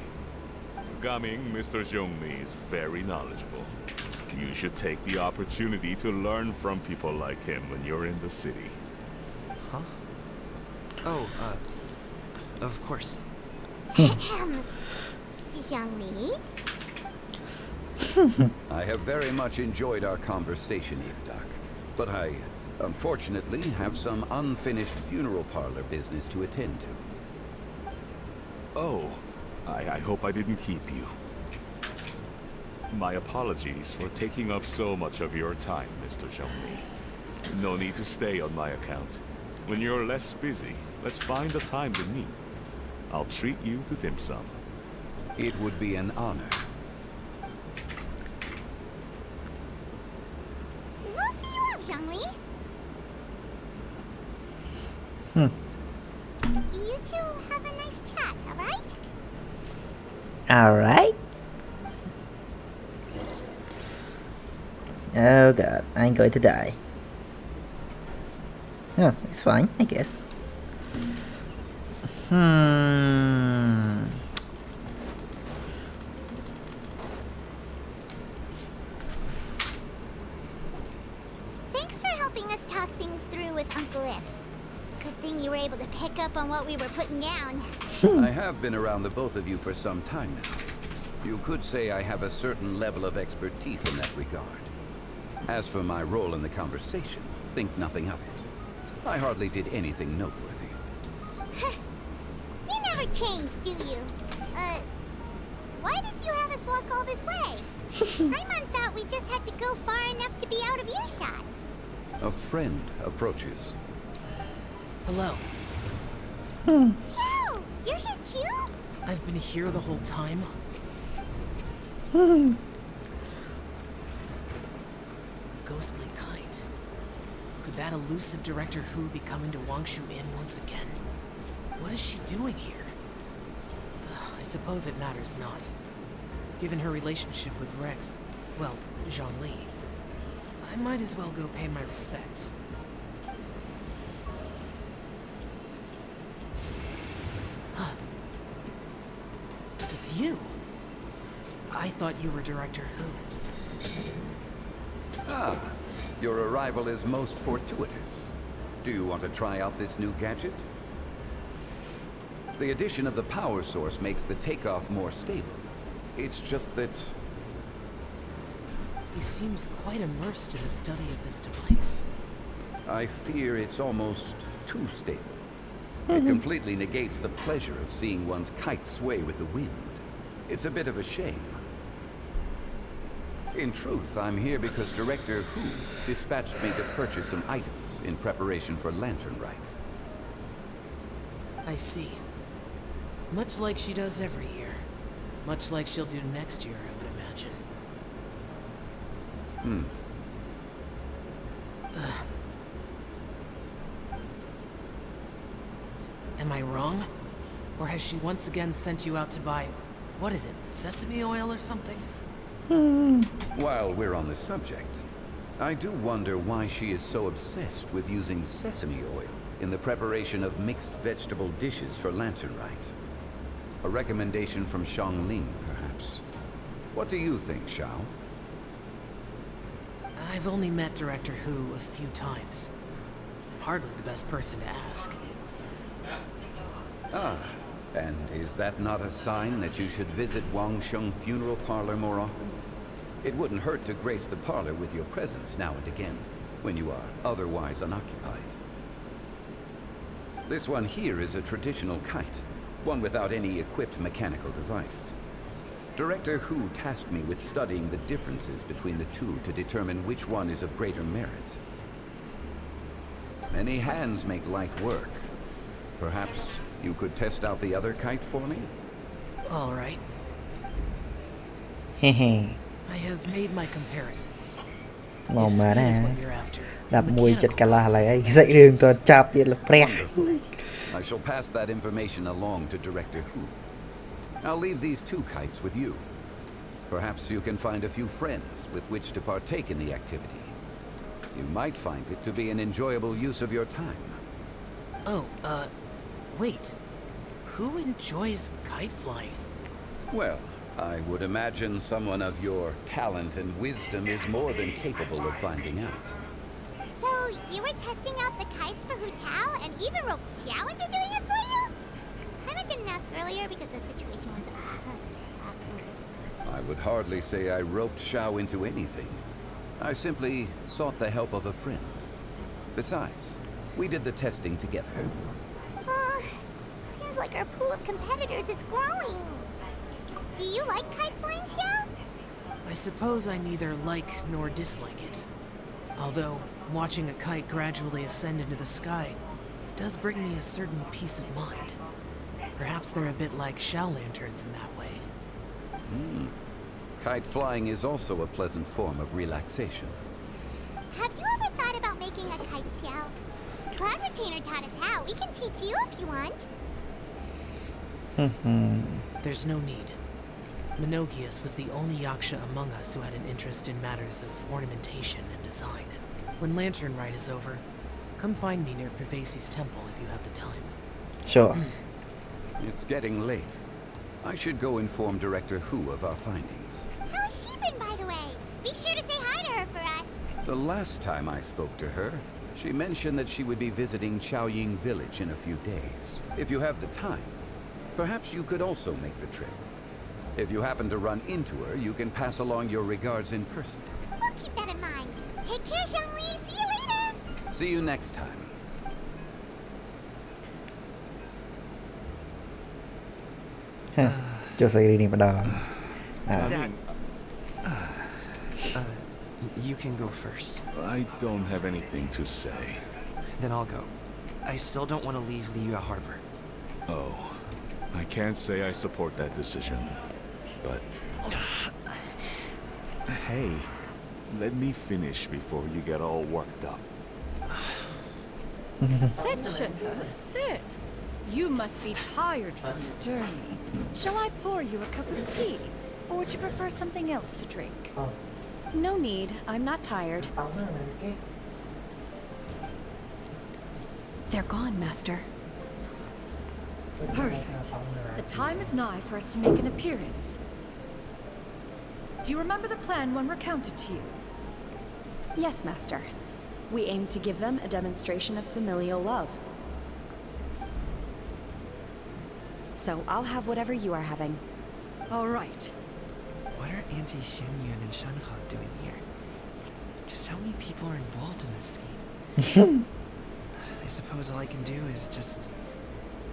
Coming, Mr. Zhongli is very knowledgeable. You should take the opportunity to learn from people like him when you're in the city. Huh? Oh, of course. Zhongli? I have very much enjoyed our conversation, Ipdak, but I, unfortunately, have some unfinished funeral parlor business to attend to. Oh, I hope I didn't keep you. My apologies for taking up so much of your time, Mr. Zhongli. No need to stay on my account. When you're less busy, let's find a time to meet. I'll treat you to dim sum. It would be an honor. We'll see you off, Zhongli. You two have a nice chat, alright? Alright. Oh god, I'm going to die. Oh, it's fine, I guess. Thanks for helping us talk things through with Uncle Ip. Good thing you were able to pick up on what we were putting down. I have been around the both of you for some time now. You could say I have a certain level of expertise in that regard. As for my role in the conversation, think nothing of it. I hardly did anything noteworthy. You never change, do you? Why did you have us walk all this way? Paimon thought we just had to go far enough to be out of earshot. A friend approaches. Hello. So, you're here too? I've been here the whole time. A ghostly kite. Could that elusive Director Who be coming to Wangshu Inn once again? What is she doing here? I suppose it matters not. Given her relationship with Rex, well, Zhongli, I might as well go pay my respects. It's you. I thought you were Director Who. Ah, your arrival is most fortuitous. Do you want to try out this new gadget? The addition of the power source makes the takeoff more stable. It's just that... He seems quite immersed in the study of this device. I fear it's almost too stable. It completely negates the pleasure of seeing one's kite sway with the wind. It's a bit of a shame. In truth, I'm here because Director Who dispatched me to purchase some items in preparation for Lantern Rite. I see. Much like she does every year. Much like she'll do next year, I would imagine. Am I wrong? Or has she once again sent you out to buy, what is it, sesame oil or something? While we're on the subject, I do wonder why she is so obsessed with using sesame oil in the preparation of mixed vegetable dishes for Lantern Rite. A recommendation from Xiangling, perhaps. What do you think, Xiao? I've only met Director Who a few times. I'm hardly the best person to ask. Ah, And is that not a sign that you should visit Wangsheng Funeral Parlor more often? It wouldn't hurt to grace the parlor with your presence now and again, when you are otherwise unoccupied. This one here is a traditional kite, one without any equipped mechanical device. Director Hu tasked me with studying the differences between the two to determine which one is of greater merit. Many hands make light work. Perhaps you could test out the other kite for me? All right. Hehe. I have made my comparisons. Màu If mà speed is nè. what you're after, Đập mùi chật mechanical cả là lại ấy. is Dạy đường what tôi chạp tiền là prẹ. I shall pass that information along to Director Hu. I'll leave these two kites with you. Perhaps you can find a few friends with which to partake in the activity. You might find it to be an enjoyable use of your time. Oh, wait. Who enjoys kite flying? Well, I would imagine someone of your talent and wisdom is more than capable of finding out. So, you were testing out the kites for Hu Tao and even roped Xiao into doing it for you? Paimon didn't ask earlier because the situation was awkward. I would hardly say I roped Xiao into anything. I simply sought the help of a friend. Besides, we did the testing together. Well, seems like our pool of competitors is growing. Do you like kite flying, Xiao? I suppose I neither like nor dislike it. Although, watching a kite gradually ascend into the sky does bring me a certain peace of mind. Perhaps they're a bit like Xiao lanterns in that way. Kite flying is also a pleasant form of relaxation. Have you ever thought about making a kite, Xiao? Cloud Retainer taught us how. We can teach you if you want. There's no need. Menogius was the only yaksha among us who had an interest in matters of ornamentation and design. When Lantern Rite is over, come find me near Pervasi's temple if you have the time. Sure. It's getting late. I should go inform Director Hu of our findings. How's she been, by the way? Be sure to say hi to her for us. The last time I spoke to her, she mentioned that she would be visiting Chaoying village in a few days. If you have the time, perhaps you could also make the trip. If you happen to run into her, you can pass along your regards in person. We'll keep that in mind. Take care, Zhongli. See you later. See you next time. Cho xây đi mà đò. Dad. You can go first. I don't have anything to say. Then I'll go. I still don't want to leave Liyue Harbor. Oh, I can't say I support that decision, but... Hey, let me finish before you get all worked up. Sit, Shenhe, sit. You must be tired from the journey. Shall I pour you a cup of tea? Or would you prefer something else to drink? No need. I'm not tired. They're gone, Master. Perfect. The time is nigh for us to make an appearance. Do you remember the plan when recounted to you? Yes, Master. We aim to give them a demonstration of familial love. So I'll have whatever you are having. All right. What are Auntie Xianyun and Shenhe doing here? Just how many people are involved in this scheme? I suppose all I can do is just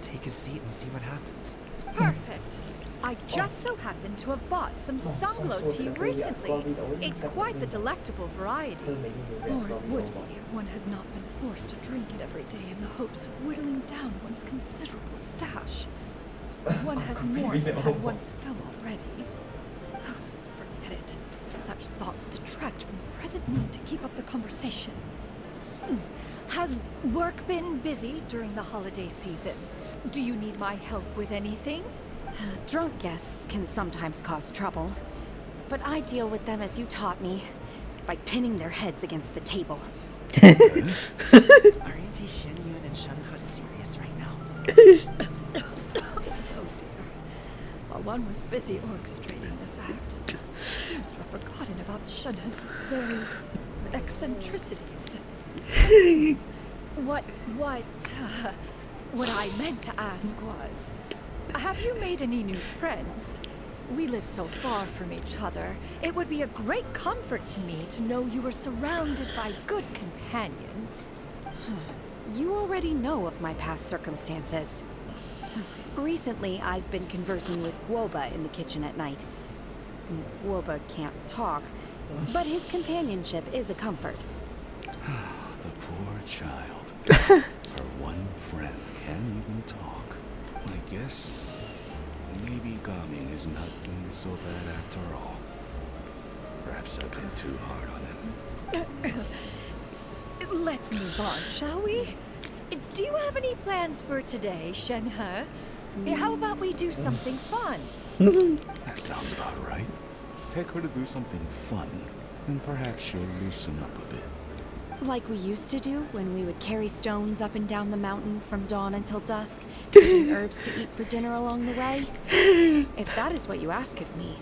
take a seat and see what happens. Perfect. I just so happen to have bought some Sanglo tea recently. It's quite the delectable variety. Or it would be if one has not been forced to drink it every day in the hopes of whittling down one's considerable stash. One has more than had one's fill already. Forget it. Such thoughts detract from the present need to keep up the conversation. Has work been busy during the holiday season? Do you need my help with anything? Drunk guests can sometimes cause trouble, but I deal with them as you taught me, by pinning their heads against the table. Are Auntie Xianyun and Shenhe serious right now? Oh dear. While one was busy orchestrating this act, seems to have forgotten about Shenhe's various eccentricities. What I meant to ask was, Have you made any new friends? We live so far from each other. It would be a great comfort to me to know you were surrounded by good companions. You already know of my past circumstances. Recently, I've been conversing with Guoba in the kitchen at night. Guoba can't talk, but his companionship is a comfort. The poor child. Her one friend can't even talk. I guess maybe Gaming is not doing so bad after all. Perhaps I've been too hard on him. Let's move on, shall we? Do you have any plans for today, Shenhe? How about we do something fun? That sounds about right. Take her to do something fun, and perhaps she'll loosen up a bit. Like we used to do when we would carry stones up and down the mountain from dawn until dusk, picking herbs to eat for dinner along the way. If that is what you ask of me,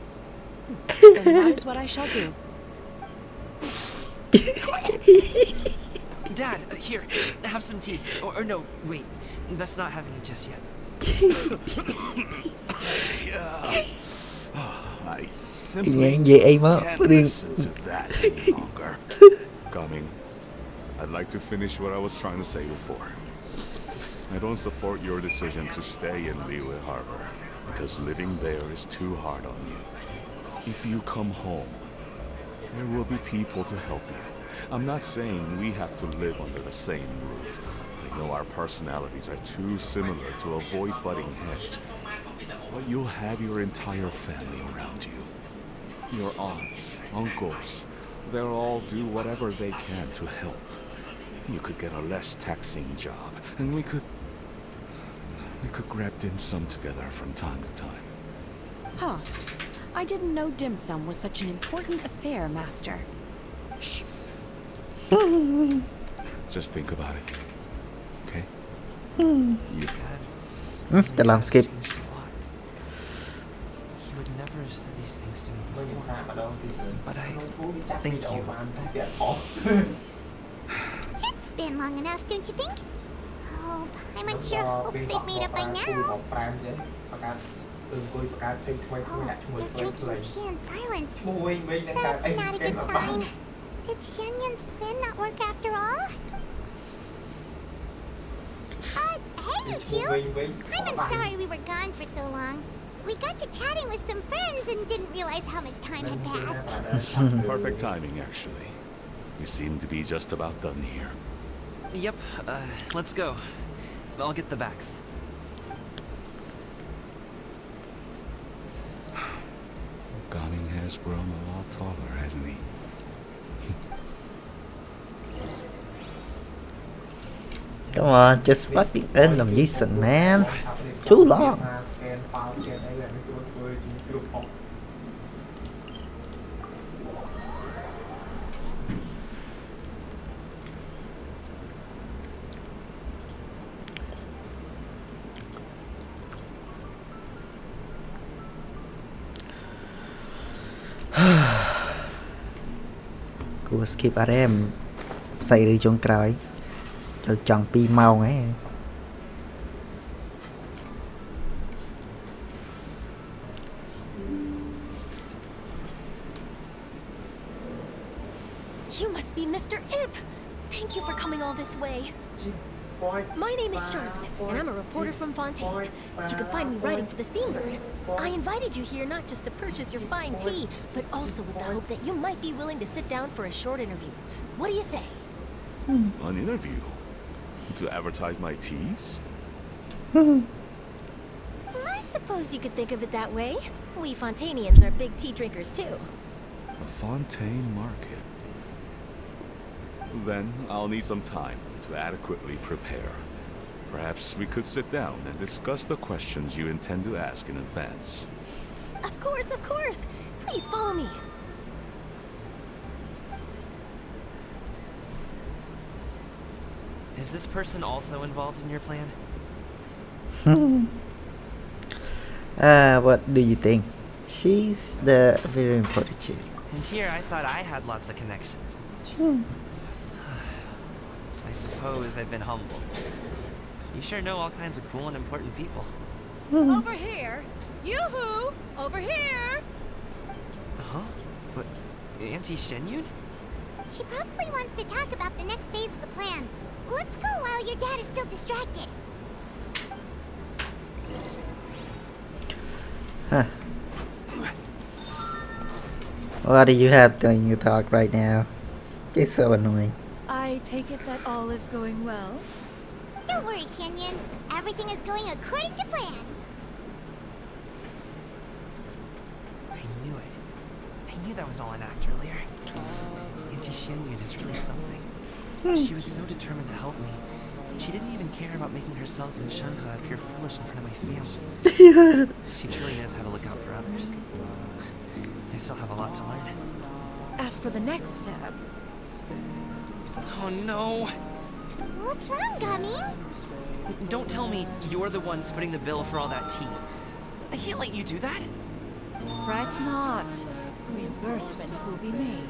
then that is what I shall do. Dad, here, have some tea. Or no, wait, best not have any just yet. I simply can't listen to that any longer. Coming. I'd like to finish what I was trying to say before. I don't support your decision to stay in Liyue Harbor, because living there is too hard on you. If you come home, there will be people to help you. I'm not saying we have to live under the same roof. I know our personalities are too similar to avoid butting heads. But you'll have your entire family around you. Your aunts, uncles, they'll all do whatever they can to help. You could get a less taxing job, and we could grab dim sum together from time to time. Huh. I didn't know dim sum was such an important affair, Master. Shh. Just think about it. Okay? You Để làm skip. He would never have said these things to me before. But I thank you. It's been long enough, don't you think? Oh, Paimon sure hopes they've made up by now. Oh, they're drinking tea in silence. That's not a good sign. Did Xianyun's plan not work after all? Hey, you two! I'm sorry we were gone for so long. We got to chatting with some friends and didn't realize how much time had passed. Perfect timing, actually. We seem to be just about done here. Yep, let's go. I'll get the bags. Gaming has grown a lot taller, hasn't he? Come on, just fucking end the mission, man. Too long. Cô skip RM xây đi trong trời cho chọn pi màu ấy. You must be Mr. Ip. Thank you for coming all this way. My name is Charlotte, and I'm a reporter from Fontaine. You can find me writing for the Steambird. I invited you here not just to purchase your fine tea, but also with the hope that you might be willing to sit down for a short interview. What do you say? An interview? To advertise my teas? I suppose you could think of it that way. We Fontainians are big tea drinkers too. The Fontaine Market. Then I'll need some time to adequately prepare. Perhaps we could sit down and discuss the questions you intend to ask in advance. Of course, of course. Please follow me. Is this person also involved in your plan? What do you think? She's the very important chick. And here I thought I had lots of connections. I suppose I've been humbled. You sure know all kinds of cool and important people. Over here. Yoo-hoo! Over here! Huh? But Auntie Shenyun? She probably wants to talk about the next phase of the plan. Let's go while your dad is still distracted. Huh. What do you have doing you talk right now? It's so annoying. I take it that all is going well? Don't worry, Shenyun. Everything is going according to plan. I knew it. I knew that was all an act earlier. Auntie Shenyun is really something. She was so determined to help me. She didn't even care about making herself and Shankha appear foolish in front of my family. She truly knows how to look out for others. I still have a lot to learn. As for the next step... Oh no! What's wrong, Gummy? Don't tell me you're the ones footing the bill for all that tea. I can't let you do that. Fret not. Reimbursements will be made.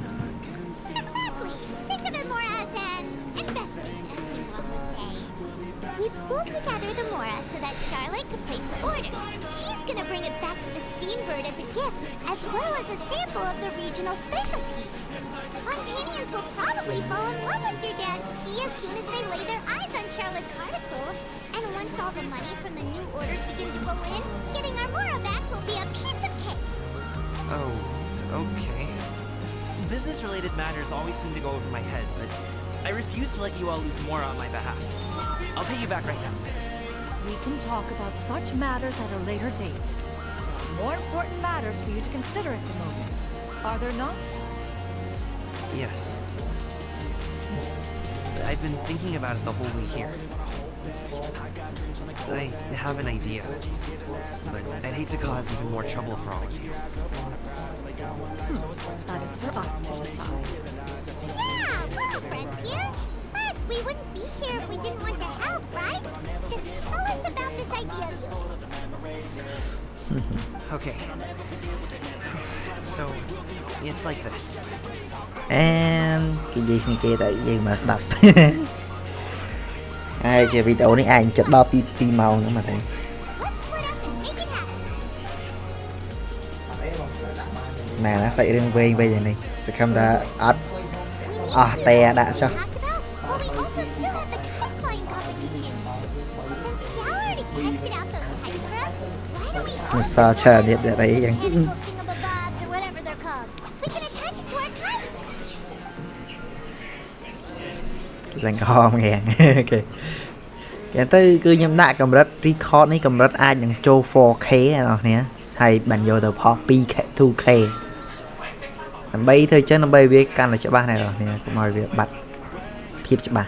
Exactly. Think of it more as an investment, as one would say. We pulled together the Mora so that Charlotte could place the order. She's gonna bring it back to the Steambird as a gift, as well as a sample of the regional specialty. Fontanians will probably fall in love with your dad's tea as soon as they lay their eyes on Charlotte's article. And once all the money from the new orders begin to roll in, getting our Mora back will be a piece of cake. Oh, okay. Business-related matters always seem to go over my head, but I refuse to let you all lose more on my behalf. I'll pay you back right now. We can talk about such matters at a later date. There are more important matters for you to consider at the moment, are there not? Yes. I've been thinking about it the whole way here. I have an idea, but I'd hate to cause even more trouble for all of you. That is for us to decide. Yeah, we're all friends here. Plus, we wouldn't be here if we didn't want to help, right? Just tell us about this idea of yours. Okay. So, it's like this. And cái gì kia tại gì mà đọc. Ai chơi video này ai chật đo pi màu nữa mà thầy. Nè nó xảy rừng về bây giờ này sẽ không ra ớt te đã cho mình sao chờ điện để đấy chẳng dành kho ngàn ok cái tới cứ nhầm nạ cầm rất record này cầm rất ai những châu 4K này nè hay bạn vô từ pop 2K làm bay thôi chứ nó bay với căn là cho ba này rồi nè cũng mời việc bật phim cho bà.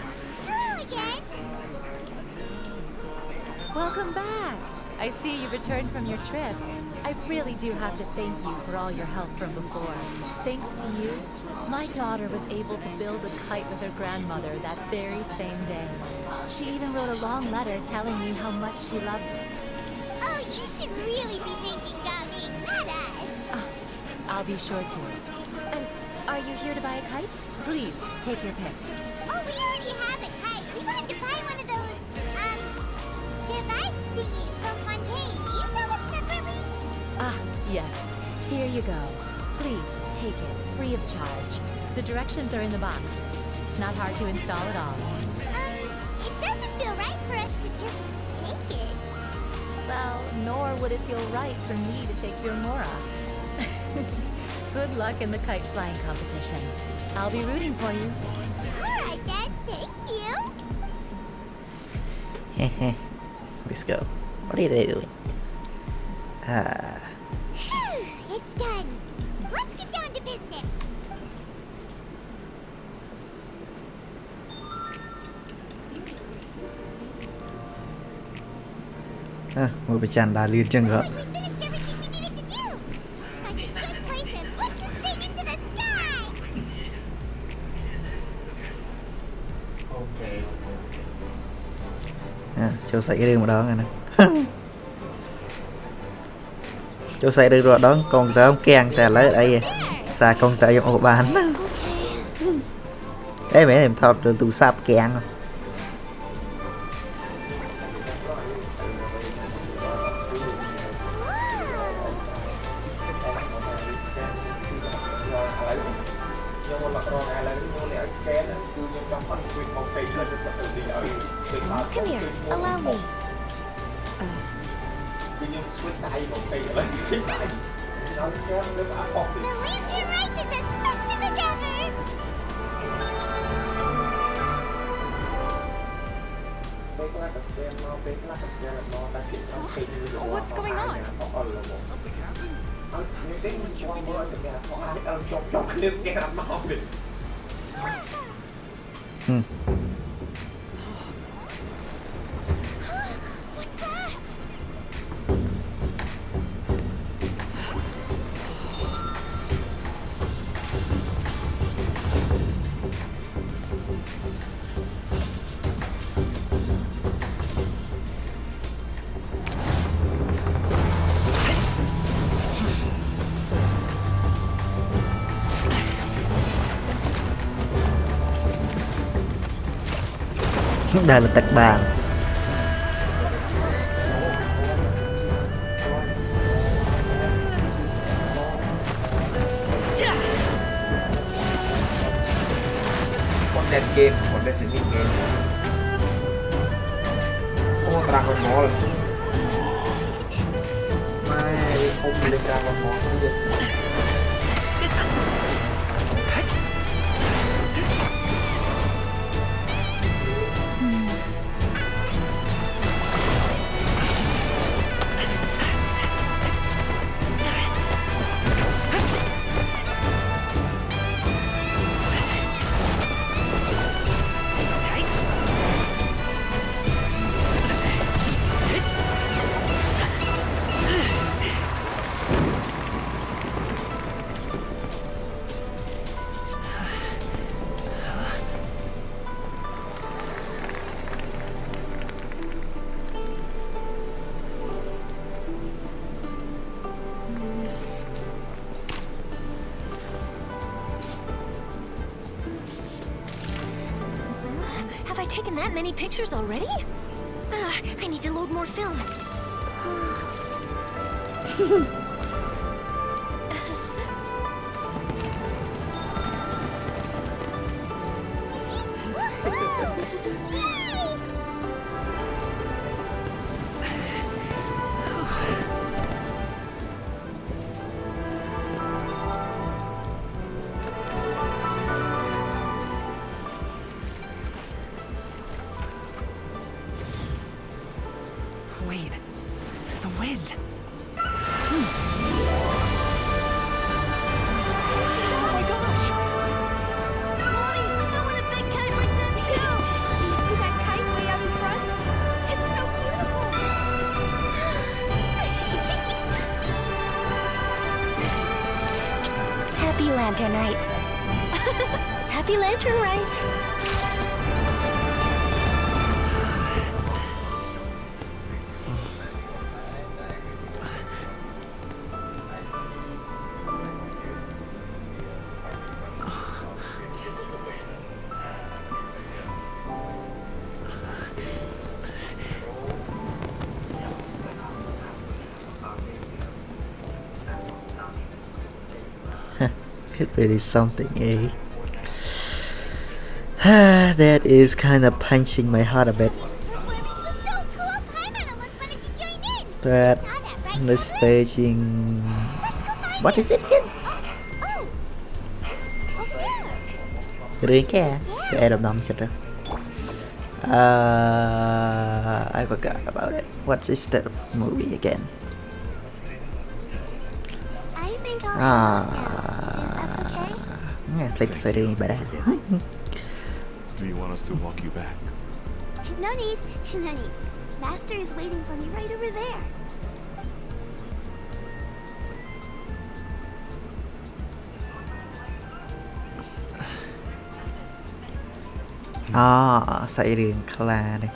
Welcome back. I see you returned from your trip. I really do have to thank you for all your help from before. Thanks to you, my daughter was able to build a kite with her grandmother that very same day. She even wrote a long letter telling me how much she loved it. Oh, you should really be thanking Gummy, not us. I'll be sure to. And are you here to buy a kite? Please, take your pick. Oh, we already have a kite. We wanted to buy one of those, device thingies from Fontaine. Do you sell it separately? Ah, yes. Here you go. Please, take it, free of charge. The directions are in the box. It's not hard to install at all. It doesn't feel right for us to just take it. Well, nor would it feel right for me to take your Mora. Good luck in the kite flying competition. I'll be rooting for you. Alright then, thank you. Let's go. What are they doing? It's done. Let's get down to business. Một cái chăn đá liên chân gỡ. Cho xảy cái đường mà đó này nè. Cho xảy được rồi đó, còn tớ không kèn sẽ lấy ở đây xa con tớ dùng ổ bán. Đấy mấy em thọt được tủ sạp kèn không? Come here, allow me. The lantern rides is as festive as ever! What's going on? Something happened? What's that? Đây là tật bàn. Con đèn game, con đèn streaming game. Ô, Dragon Ball. Mai không lên Dragon Ball không được. Have I taken that many pictures already? I need to load more film. Wait, the wind. Oh my gosh! Mommy, I want a big kite like that too! Do you see that kite way out in front? It's so beautiful! Happy Lantern Rite. Happy Lantern Rite. It really something, eh? That is kind of punching my heart a bit. But the staging, what is it again? Riêng cái em đọc đọc chết rồi. I forgot about it. What is the movie again? Yeah, play the series better. Do you want us to walk you back? No need, no need. Master is waiting for me right over there. Sairing clan.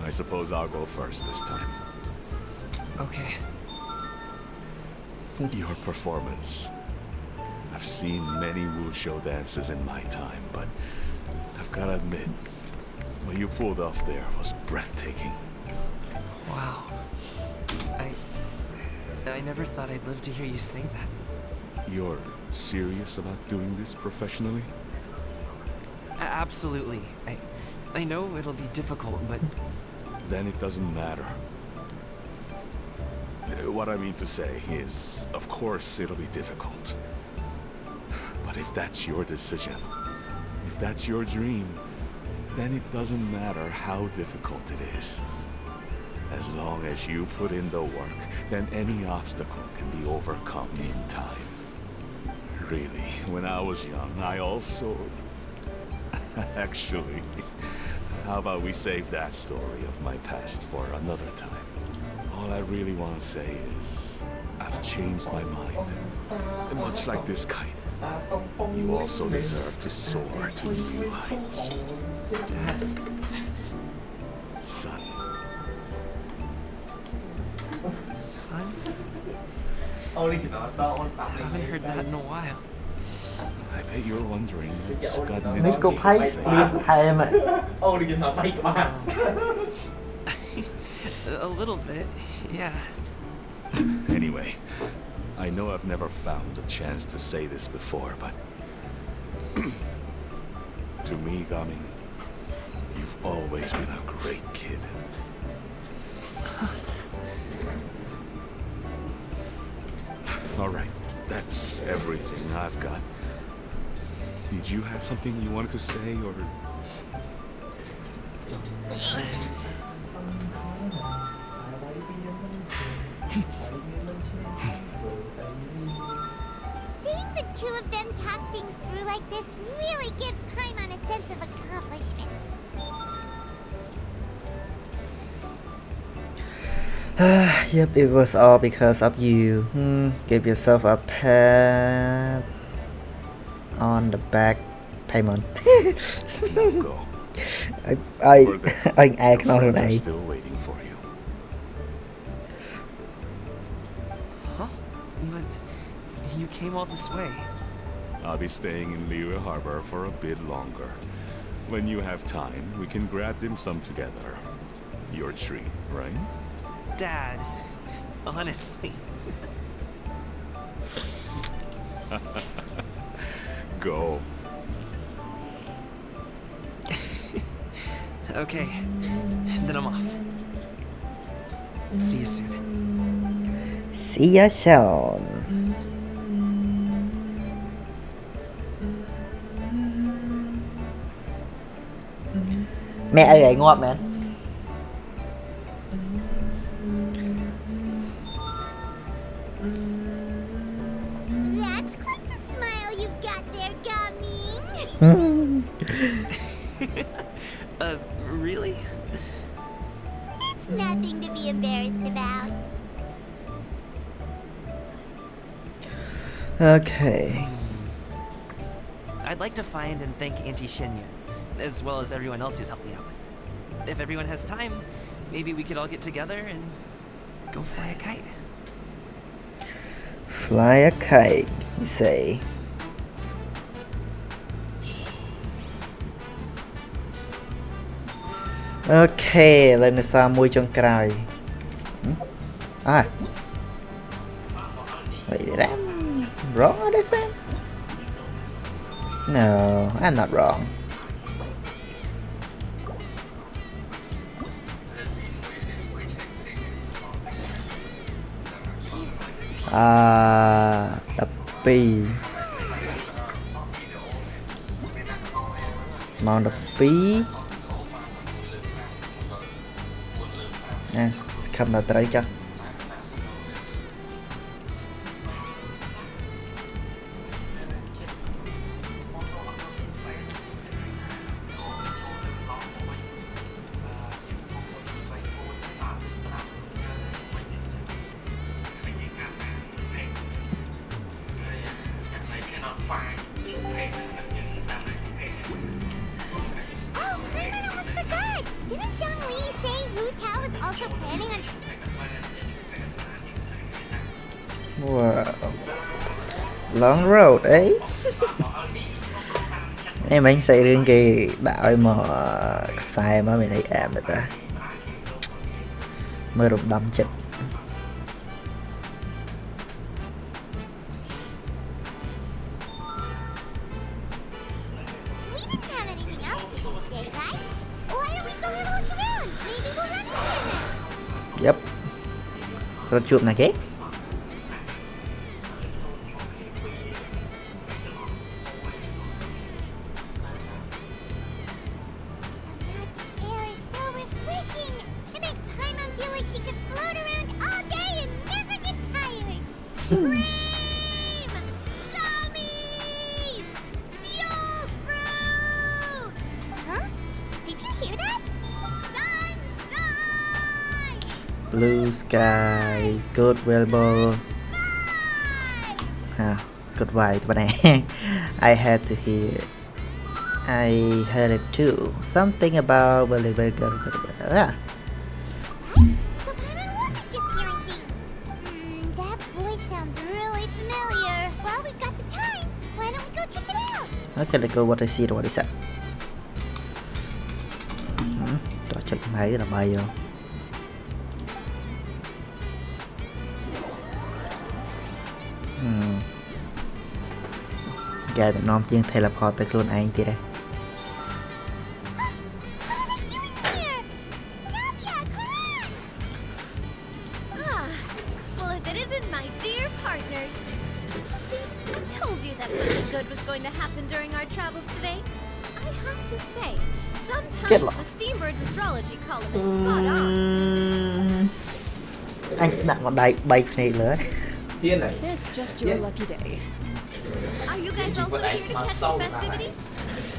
I suppose I'll go first this time. Okay. Your performance. I've seen many wuxia dances in my time, but I've gotta admit, what you pulled off there was breathtaking. Wow. I never thought I'd live to hear you say that. You're serious about doing this professionally? Absolutely. I know it'll be difficult, but... Then it doesn't matter. What I mean to say is, of course it'll be difficult. But if that's your decision, if that's your dream, then it doesn't matter how difficult it is. As long as you put in the work, then any obstacle can be overcome in time. Really, when I was young, I also... Actually, how about we save that story of my past for another time? All I really want to say is, I've changed my mind. And much like this kite, you also deserve to soar to new heights. Son. Son? Ôi đi nó sợ ôn I haven't heard that in a while. I bet you're wondering what's gotten Mấy into cô me thấy to say đi thèm ạ. Ôi đi nó bay các bạn. A little bit, yeah. Anyway, I know I've never found the chance to say this before, but to me, Gamin, you've always been a great kid. All right, that's everything I've got. Did you have something you wanted to say, or...? Seeing the two of them talk things through like this really gives Paimon a sense of accomplishment. Yep, it was all because of you. Give yourself a pat on the back, Paimon. Now go. Anh ai không Your friends được are này. still waiting for you. Huh? But you came all this way. I'll be staying in Liyue Harbor for a bit longer. When you have time, we can grab dim sum together. Your treat, right? Dad, honestly. Go. Okay, then I'm off. See you soon. See ya soon. Mẹ ơi ngon mẹ. That's quite the smile you've got there, Gamin. Really? It's nothing to be embarrassed about. Okay. I'd like to find and thank Auntie Shinya, as well as everyone else who's helped me out. If everyone has time, maybe we could all get together and go fly a kite. Fly a kite, you say. Okay, lên là sao môi trong cài. À. Wait, did I'm wrong on this thing? No, I'm not wrong. Đập pi. Màu đập pi. Nè, không là tới chắc. Oh, I almost forgot. Didn't Zhongli say Hu Tao was also planning on... Wow. Long road ấy. Em anh xây riêng cái đạo mà sai mà mình ấy em được ta. Mơ rụng đâm chết. We didn't have anything else to do today, right? Why don't we go have a look around? Maybe we'll run into him. Yep. Rốt chuột này cái. Air is so refreshing. It makes Paimon feel like she could float around all day and never get tired. Cream! Gummies! Fuel fruit! Huh? Did you hear that? Sunshine! Blue sky, good wearable. Good vibe but I had to hear. I heard it too. Something about very good. So Paimon wasn't just hearing things. That voice sounds really familiar. Well, we've got the time. Why don't we go check it out? Okay, let's go what I see what is that. Cho check máy là bay vô. Gà Việt Nam chuyên teleport tới luôn anh kia đây. Well, if it isn't my dear partners. See, I told you that something good was going to happen during our travels today. I have to say, sometimes the Steambird's astrology column is spot on. Anh nặng con đầy bay này nữa. It's just your lucky day. Are you guys also here to catch the festivities?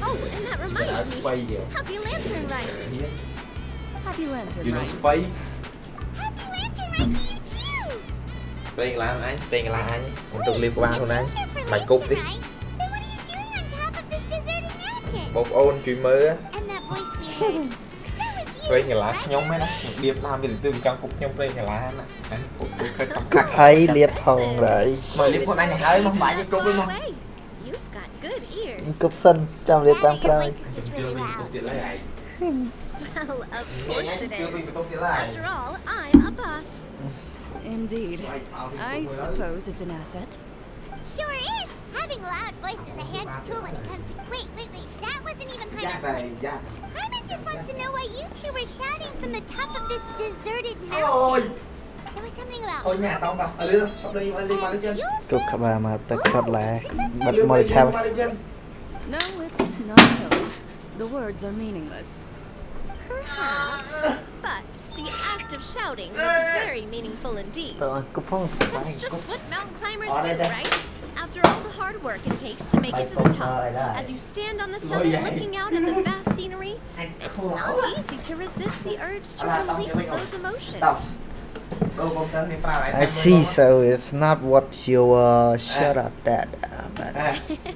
Oh, and that reminds me. Happy Lantern Rite. Happy Lantern You know Rite. spy? Happy Lantern Rite to you too. Tên là anh, tên là anh. Mình tục liêu của ba thôi anh. Mày cút đi. Then what are you doing on top of this deserted mountain? Một ôn chuyện mơ á. And that voice we heard. That was you, Tên là lá right? nhóm mấy đó. Điệp làm việc từ trong cục nhóm tên là lá anh. Anh cục khơi cầm Cục thấy liệp hồng rồi. Mời liệp con anh này hơi không phải như cục với mà. Way. You've got good ears. Cục xanh trong liệp tam Your cray. voice is just really loud. Well, of course it is. After all, I'm a boss. Indeed. I suppose it's an asset. Sure is. Having a loud voice is a handy tool when it comes to... Wait. That wasn't even Paimon's point. Paimon just wants to know why you two were shouting from the top of this deserted mountain. There was something about... Thôi nhà tao tao. Lên đi qua lên trên. Cục khả bà mà tật sọt là bật mồi chào. No, it's not code. The words are meaningless. Perhaps. But the act of shouting was very meaningful indeed. Cục phong. That's just what mountain climbers do, right? After all the hard work it takes to make it to the top, as you stand on the summit looking out at the vast scenery, it's not easy to resist the urge to release those emotions. I see, so it's not what you shut up that.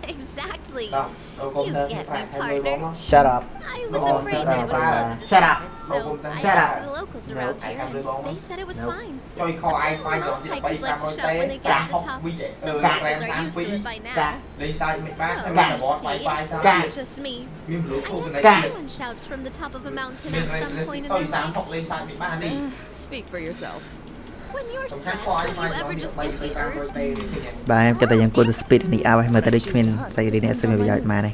Exactly. You get me, partner. Shut up. I was afraid that it would cause a disturbance, so I asked the locals around here, and they said it was fine. Most hikers like to shout when they get to the top, so the locals are used to it by now. So, you see, it's not just me. I guess everyone shouts from the top of a mountain at some point in their life. Speak for yourself. When you're stressed, do you ever just get the urge? Bà em cái tay dân của The Speed đi ao hay mà tới đây mình xây đi nè xem bây giờ mà này.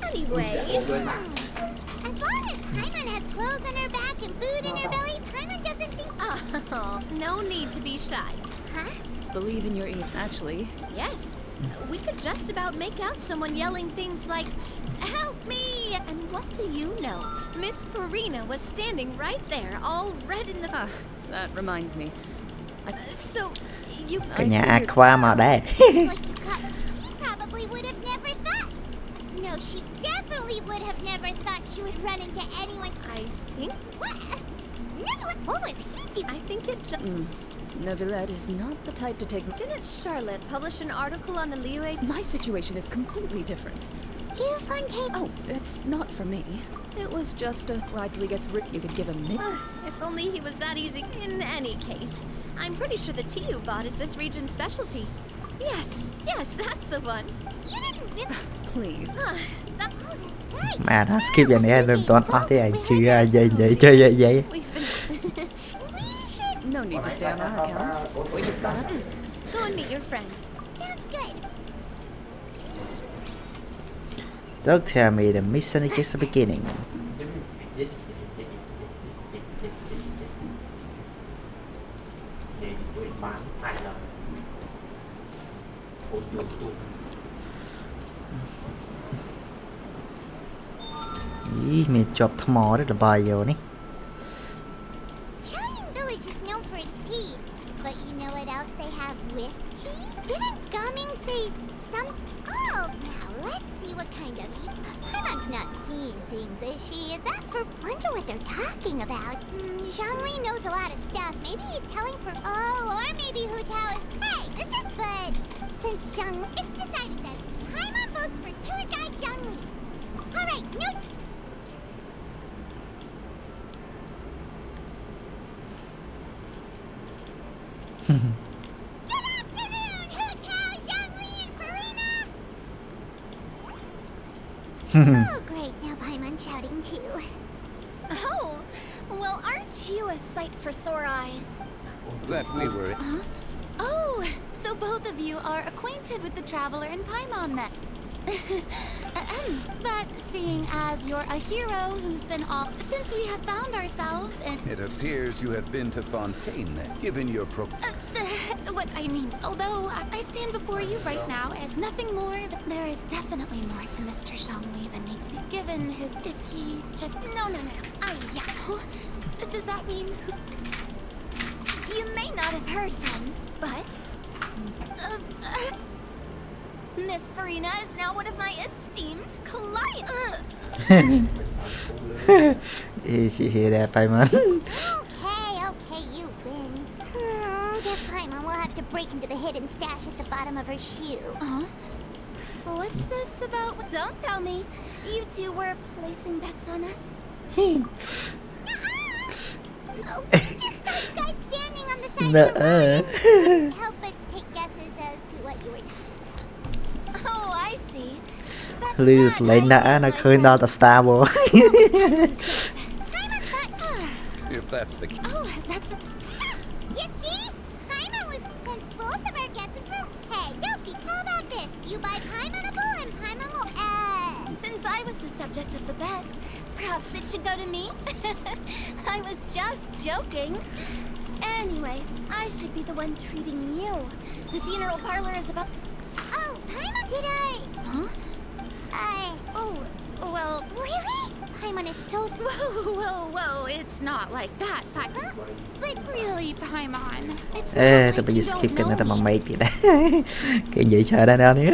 Anyway, as long as Paimon has clothes on her back and food in her belly, Paimon doesn't think... Oh, no need to be shy. Huh? Believe in your ear. Actually, Yes, we could just about make out someone yelling things like, "Help me!" And what do you know? Miss Farina was standing right there, all red in the... that reminds me. So, you... Cái nhà Aqua mà đây. Like you got... She probably would have never thought... No, she definitely would have never thought she would run into anyone... I think... What? What was he doing? I think it just... Neuvillette is not the type to take... Didn't Charlotte publish an article on the Liyue? My situation is completely different. You Fontaine... Oh, it's not for me. It was just a Ridley gets ripped. You could give him mid. If only he was that easy. In any case, I'm pretty sure the tea you bought is this region's specialty. Yes, that's the one. You didn't rip... Please. That's right. Mà nó skip vậy này em toàn thế này chứ vậy chơi vậy. No need to stay on our account. We just got up. Go and meet your friend. Sounds good. Don't tell me the mission is just the beginning. Ý, mình chọc thầm mò rất là bài vô ní. Chowing Village is known for its tea, but you know what else they have with tea? Didn't Gaming say some? Oh, now let's see what kind of tea. Paimon's not seeing things, is she? Is that for? Wonder what they're talking about. Zhongli knows a lot of stuff. Maybe he's telling for. Oh, or maybe Hu Tao is. Hey, this is but since Zhong, it's decided that Paimon votes for tour guide Zhongli. All right, no. Good afternoon, Hu Tao, Zhongli, and Farina! Oh, great. Now Paimon's shouting too. Oh, well, aren't you a sight for sore eyes? That we were. Huh? Oh, so both of you are acquainted with the traveler and Paimon met. But seeing as you're a hero who's been off since we have found ourselves in... It appears you have been to Fontaine then, given your what I mean, although I stand before you right now as nothing more, there is definitely more to Mr. Zhongli than needs to be given his... Is he just... No. Does that mean... You may not have heard, friends, but... Miss Farina is now one of my esteemed clients. Did you hear that, Paimon? Okay, you win. Guess Paimon will have to break into the hidden stash at the bottom of her shoe. What's this about? Don't tell me. You two were placing bets on us. Just saw you guys standing on the side of the road. Couldn't help but take guesses as to what you were talking. Oh, I see. Lose lấy nã nó khơi đo ta Star Wars. If that's the case. Oh, that's... You see? Paimon was... Since both of our guesses were... Hey, Doki, how about this? You buy Paimon a bowl and Paimon will... Since I was the subject of the bet, perhaps it should go to me? I was just joking. Anyway, I should be the one treating you. The funeral parlor is about... Oh, Paimon, did I... Huh? Oh, well... Really? Paimon is so... Whoa, it's not like that, Paimon. But really, Paimon, it's Ê, not tao like bây you giờ don't skip cái này know tao me. mong mate kìa. Cái gì chờ ra đâu nữa.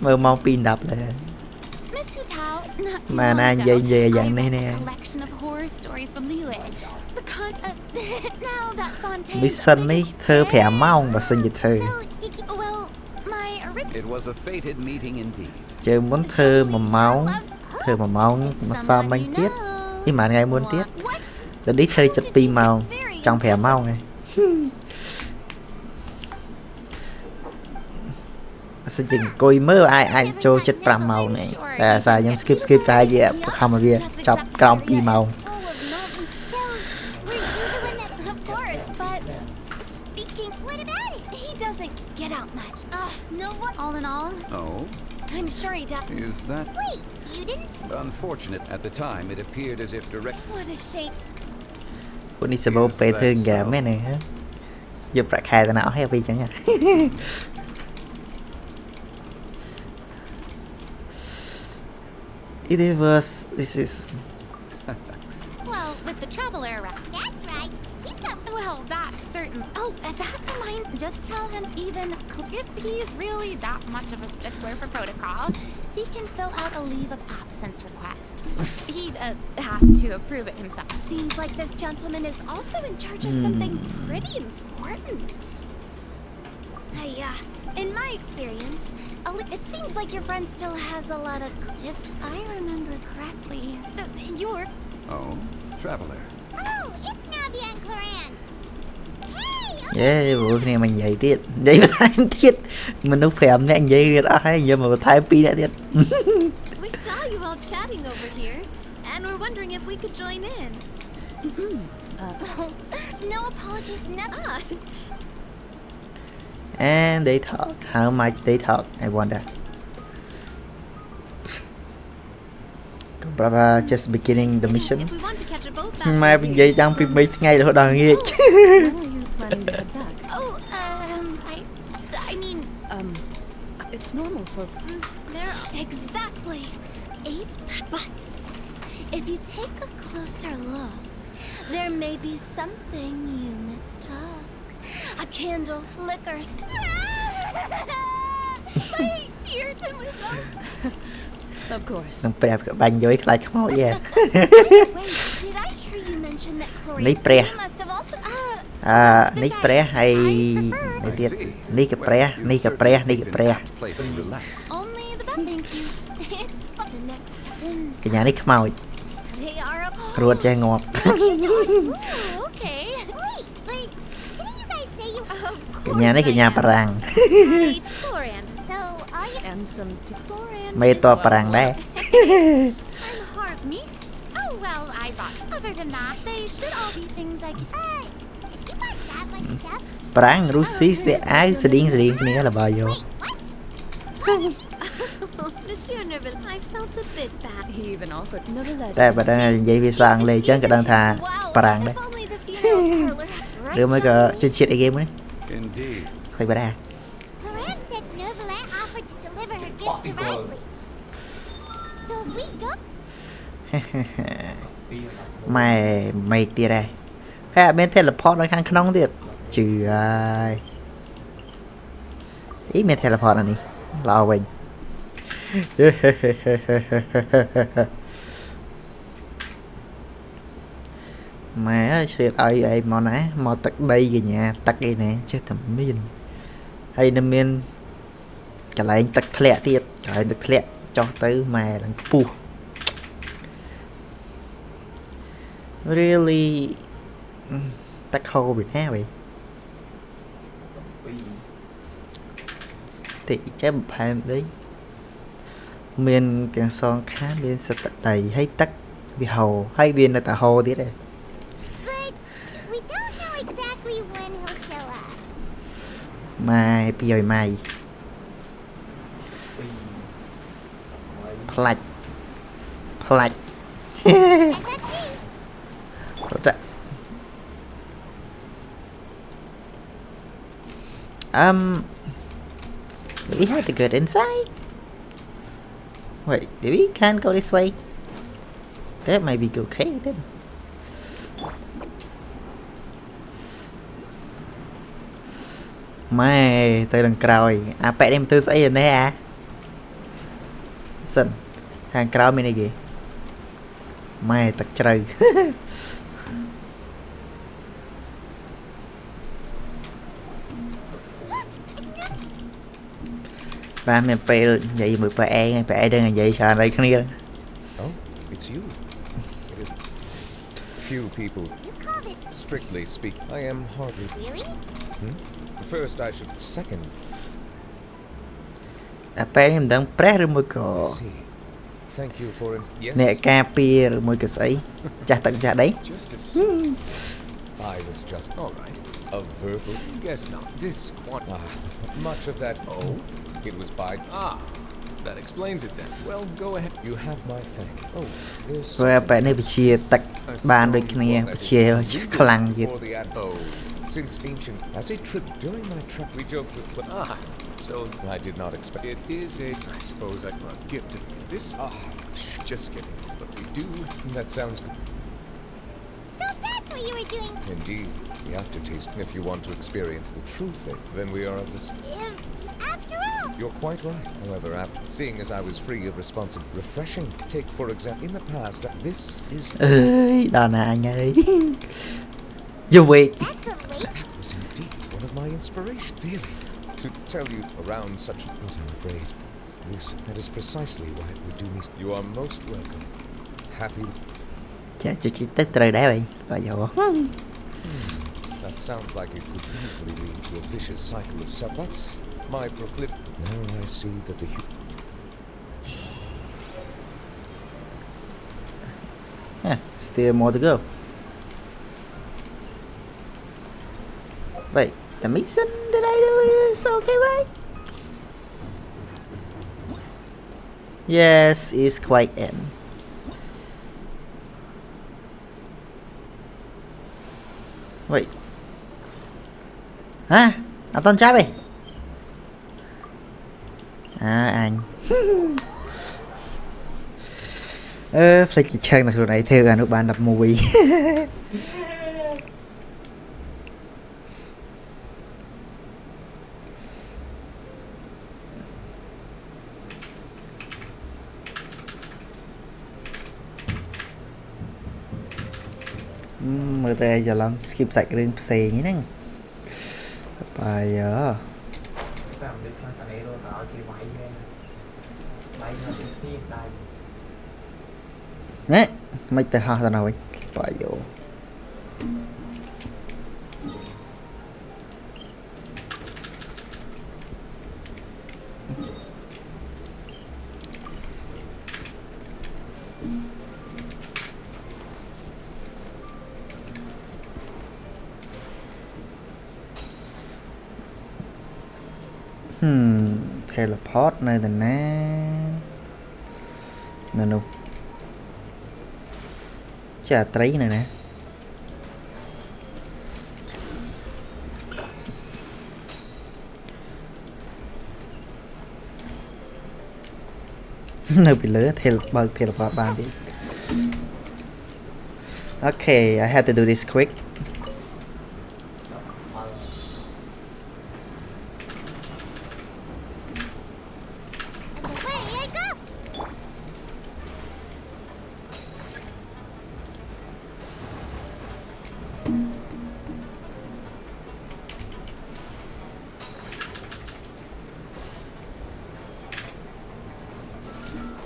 Mơ mong pin đập là. Miss Hu Tao, not too Mà long na ago, dây về I dặn này read nè. a collection of horror stories from Liyue. Now that Fontaine... Mission ấy thơ phẻ mong và sinh dịch thơ. Well, my original... It was a fated meeting indeed. Chơi muốn thơ mà máu. Thơ mà mong mà sao bánh tiết. Ý mà ngày muốn tiết. Rồi đi thơ chật pi màu. Trong phẻ mong này. Xin chừng coi mơ ai cho chất pram màu này. Tại sao em skip cái gì không mà việc chọc trong pi màu. Of course, but... Speaking... What about it? He doesn't get out much. No what? All in all... Oh? I'm sure he does. Is that... Wait, you didn't... Unfortunate at the time, it appeared as if direct... What a shame. Cô đi xem bố bê thương gà mấy này hả? Giúp ra khai ta nào hay vì chẳng à. It was... This is... Well, with the traveler around... That's right. He's got... Well, that's certain... Oh, that reminds... Just tell him even if he's really that much of a stickler for protocol, he can fill out a leave of absence request. He'd have to approve it himself. Seems like this gentleman is also in charge of something pretty important. In my experience, it seems like your friend still has a lot of... If I remember correctly, you're... Oh, traveler. Oh, it's Nabi and Claran. Yeah, bữa này mình dậy tiết. Dậy mà thay tiết. Mình đâu phải ẩm anh dậy ra hay giờ mà thay pi đã tiết. We saw you all chatting over here, and we're wondering if we could join in. No apologies, never. And they talk. How much they talk, I wonder. Brava just beginning the mission. If we want to catch a boat back Mai in bây Teyvat, giờ đang phim mấy ngày rồi đang nghiệt. When are you planning to head back? Oh, I mean, It's normal for... There exactly 8, but if you take a closer look, there may be something you mistook. A candle flickers. My dear to myself. Of course. Đang prep cái bánh với lại không yeah. Wait, did I hear you mention that chlorine Ní pre. must have also... Ní pre hay ní tiết. Ní cái pre, ní cái pre, ní cái pre. Place to relax. Only the best. Thank you. It's fun. The next dim Cái nhà ní không They are a... ruột chơi ngọt. Ooh, okay. Wait, didn't you guys say you... Of Cái nhà này cái nhà parang. Right, chlorine. So, all you... And some chlorine. Mày to parang đấy. I'm hard. Me? Oh, well, I thought. Other than that, they should all be things I can... if you got that much stuff... Parang Rusis để ai sẽ điên cái này là bao nhiêu. Monsieur Nerville, I felt a bit bad. He even offered nevertheless. Đây bà đang dây vì sang lê chân cái đang thà parang đấy. If only the funeral parlor had... Rồi mới có trên shit game đấy. Indeed. Thôi bà ra. Moran said Nerville offered to deliver her gifts directly. So if we go... mày tiệt đây. Hay bên teleport nó khang khong tiệt. Trừ ai. Ý bên teleport này lo mình. Mẹ shit ai mà nãy mà tắt đây kìa nhà tắt đây nè chứ thầm miên hay nằm miên cái lại tắt lẹ tiệt cái lại tắt lẹ cho tới mà đang pu really tắt khô bị há vậy thì chắc phải đấy miền càng son khá miền sẽ tắt đầy hay tắt bị hầu hay viên là tà hồ tiết này. We don't know exactly when he'll show up. Mai bây giờ mai plạch plạch do we have to get inside? Wait, do we can't go this way? That might be okay then. Mày tới đằng còi à bẹ đem tư xây rồi nè à sân hàng còi mình này gì mày tật trời ba mình bẹ vậy mười bẹ đang vậy sao đây không đi Oh, it's you. It is few people. Strictly speaking, I am hardly. Really? First, I should. Second. à bẹ em đang press rồi mười cổ I see. Thank you for yes. nè ca pia rồi mười cái sấy chặt tận chặt đấy. Just as I was just all right. A verbal. Guess not. This much of that. Oh, it was by. That explains it then. Well, go ahead. You have my thank. Oh, there's. Rồi bẹ này bị chia tật bàn đôi kia bị chia khăng gì. Since ancient, as a trip during my trip, we joked with. So I did not expect. It is a. I suppose I'm a gift of this. Just kidding. But we do. That sounds good. So that's what you were doing. Indeed, the aftertaste. If you want to experience the true thing, then we are of this. After all. You're quite right. However, after seeing as I was free of responsibility, refreshing. Take for example, in the past, this is. Đó nè anh ơi. You wait. That was indeed one of my inspirations. Really, to tell you around such. But I'm afraid, that is precisely why it would do me. You are most welcome. Happy. Chà, chỉ tới trời đấy vậy. Và dầu. That sounds like it could easily lead to a vicious cycle of subplots. My proclivity. Now I see that the. Yeah, still more to go. Wait, the mission that I do is okay, right? Yes, it's quite end. Wait. Hả? À tên cháp đi. À anh. Flick cái chân là lúc nãy theo anh bạn đập movie. Mơ tê giờ làm skip sạch rừng xì như thế. Bài giờ. Nè, mấy tờ hoa nào vậy? Bài giờ. Teleport nơi tình nè. No. Chà trí này nè. Nơi bị lửa teleport ban đi. Okay, I have to do this quick.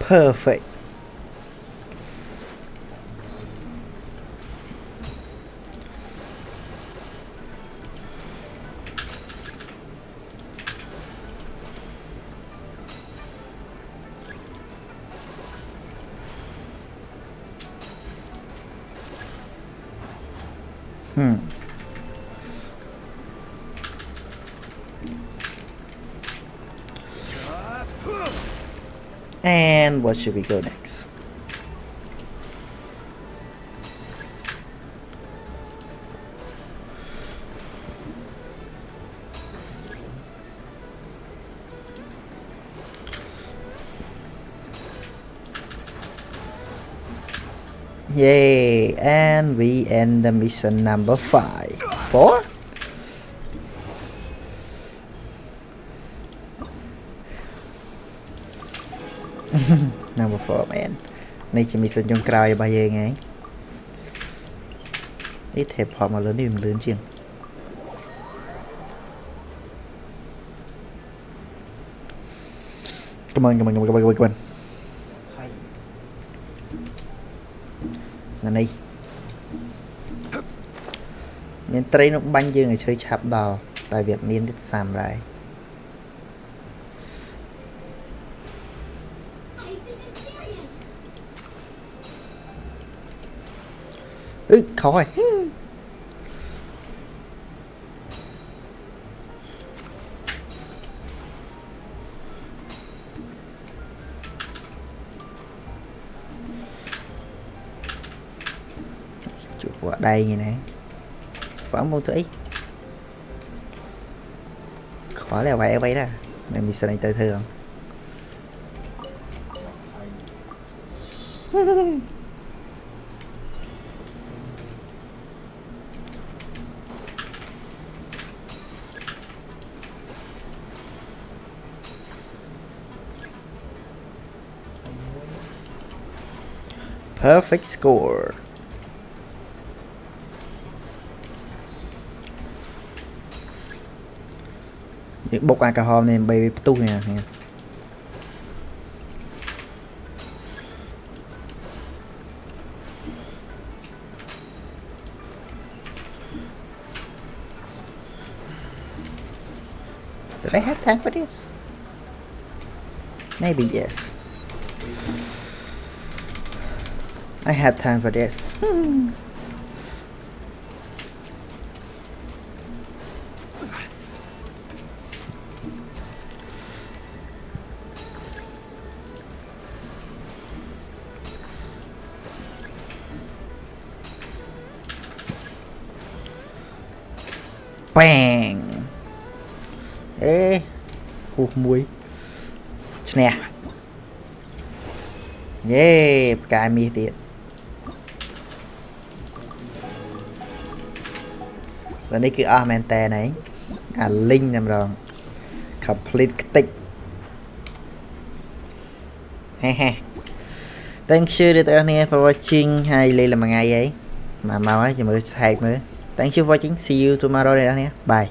Perfect. And what should we go next? Yay, and we end the mission number 4. Number 4 man. Này chỉ mission trong cày bao giờ ngay. Ít thẹp họ mà lớn đi mình lớn chừng. Come on. Này miền tây nó banh dương người chơi chạp đỏ tại việc miền đất xàm lại khó rồi. Ở đây như nè vẫn môn thủy khó là vậy vậy đó mình sẽ này tới thường. Perfect score. Bốc alcohol nên baby tu nè. Do I have time for this? Maybe yes. I have time for this. bang เอ๊ะหูมวยชนะเย้กายมีติดวันนี้คือแมนแต่ไหนลิงจำลอง complete ติ๊กเฮ้ thank you ด้วยตัวนี้ for watching ให้เลยละมั้งไงấy mà mau ấy chỉ mới sạch mới thank you for watching see you tomorrow เลยนะเนี่ย bye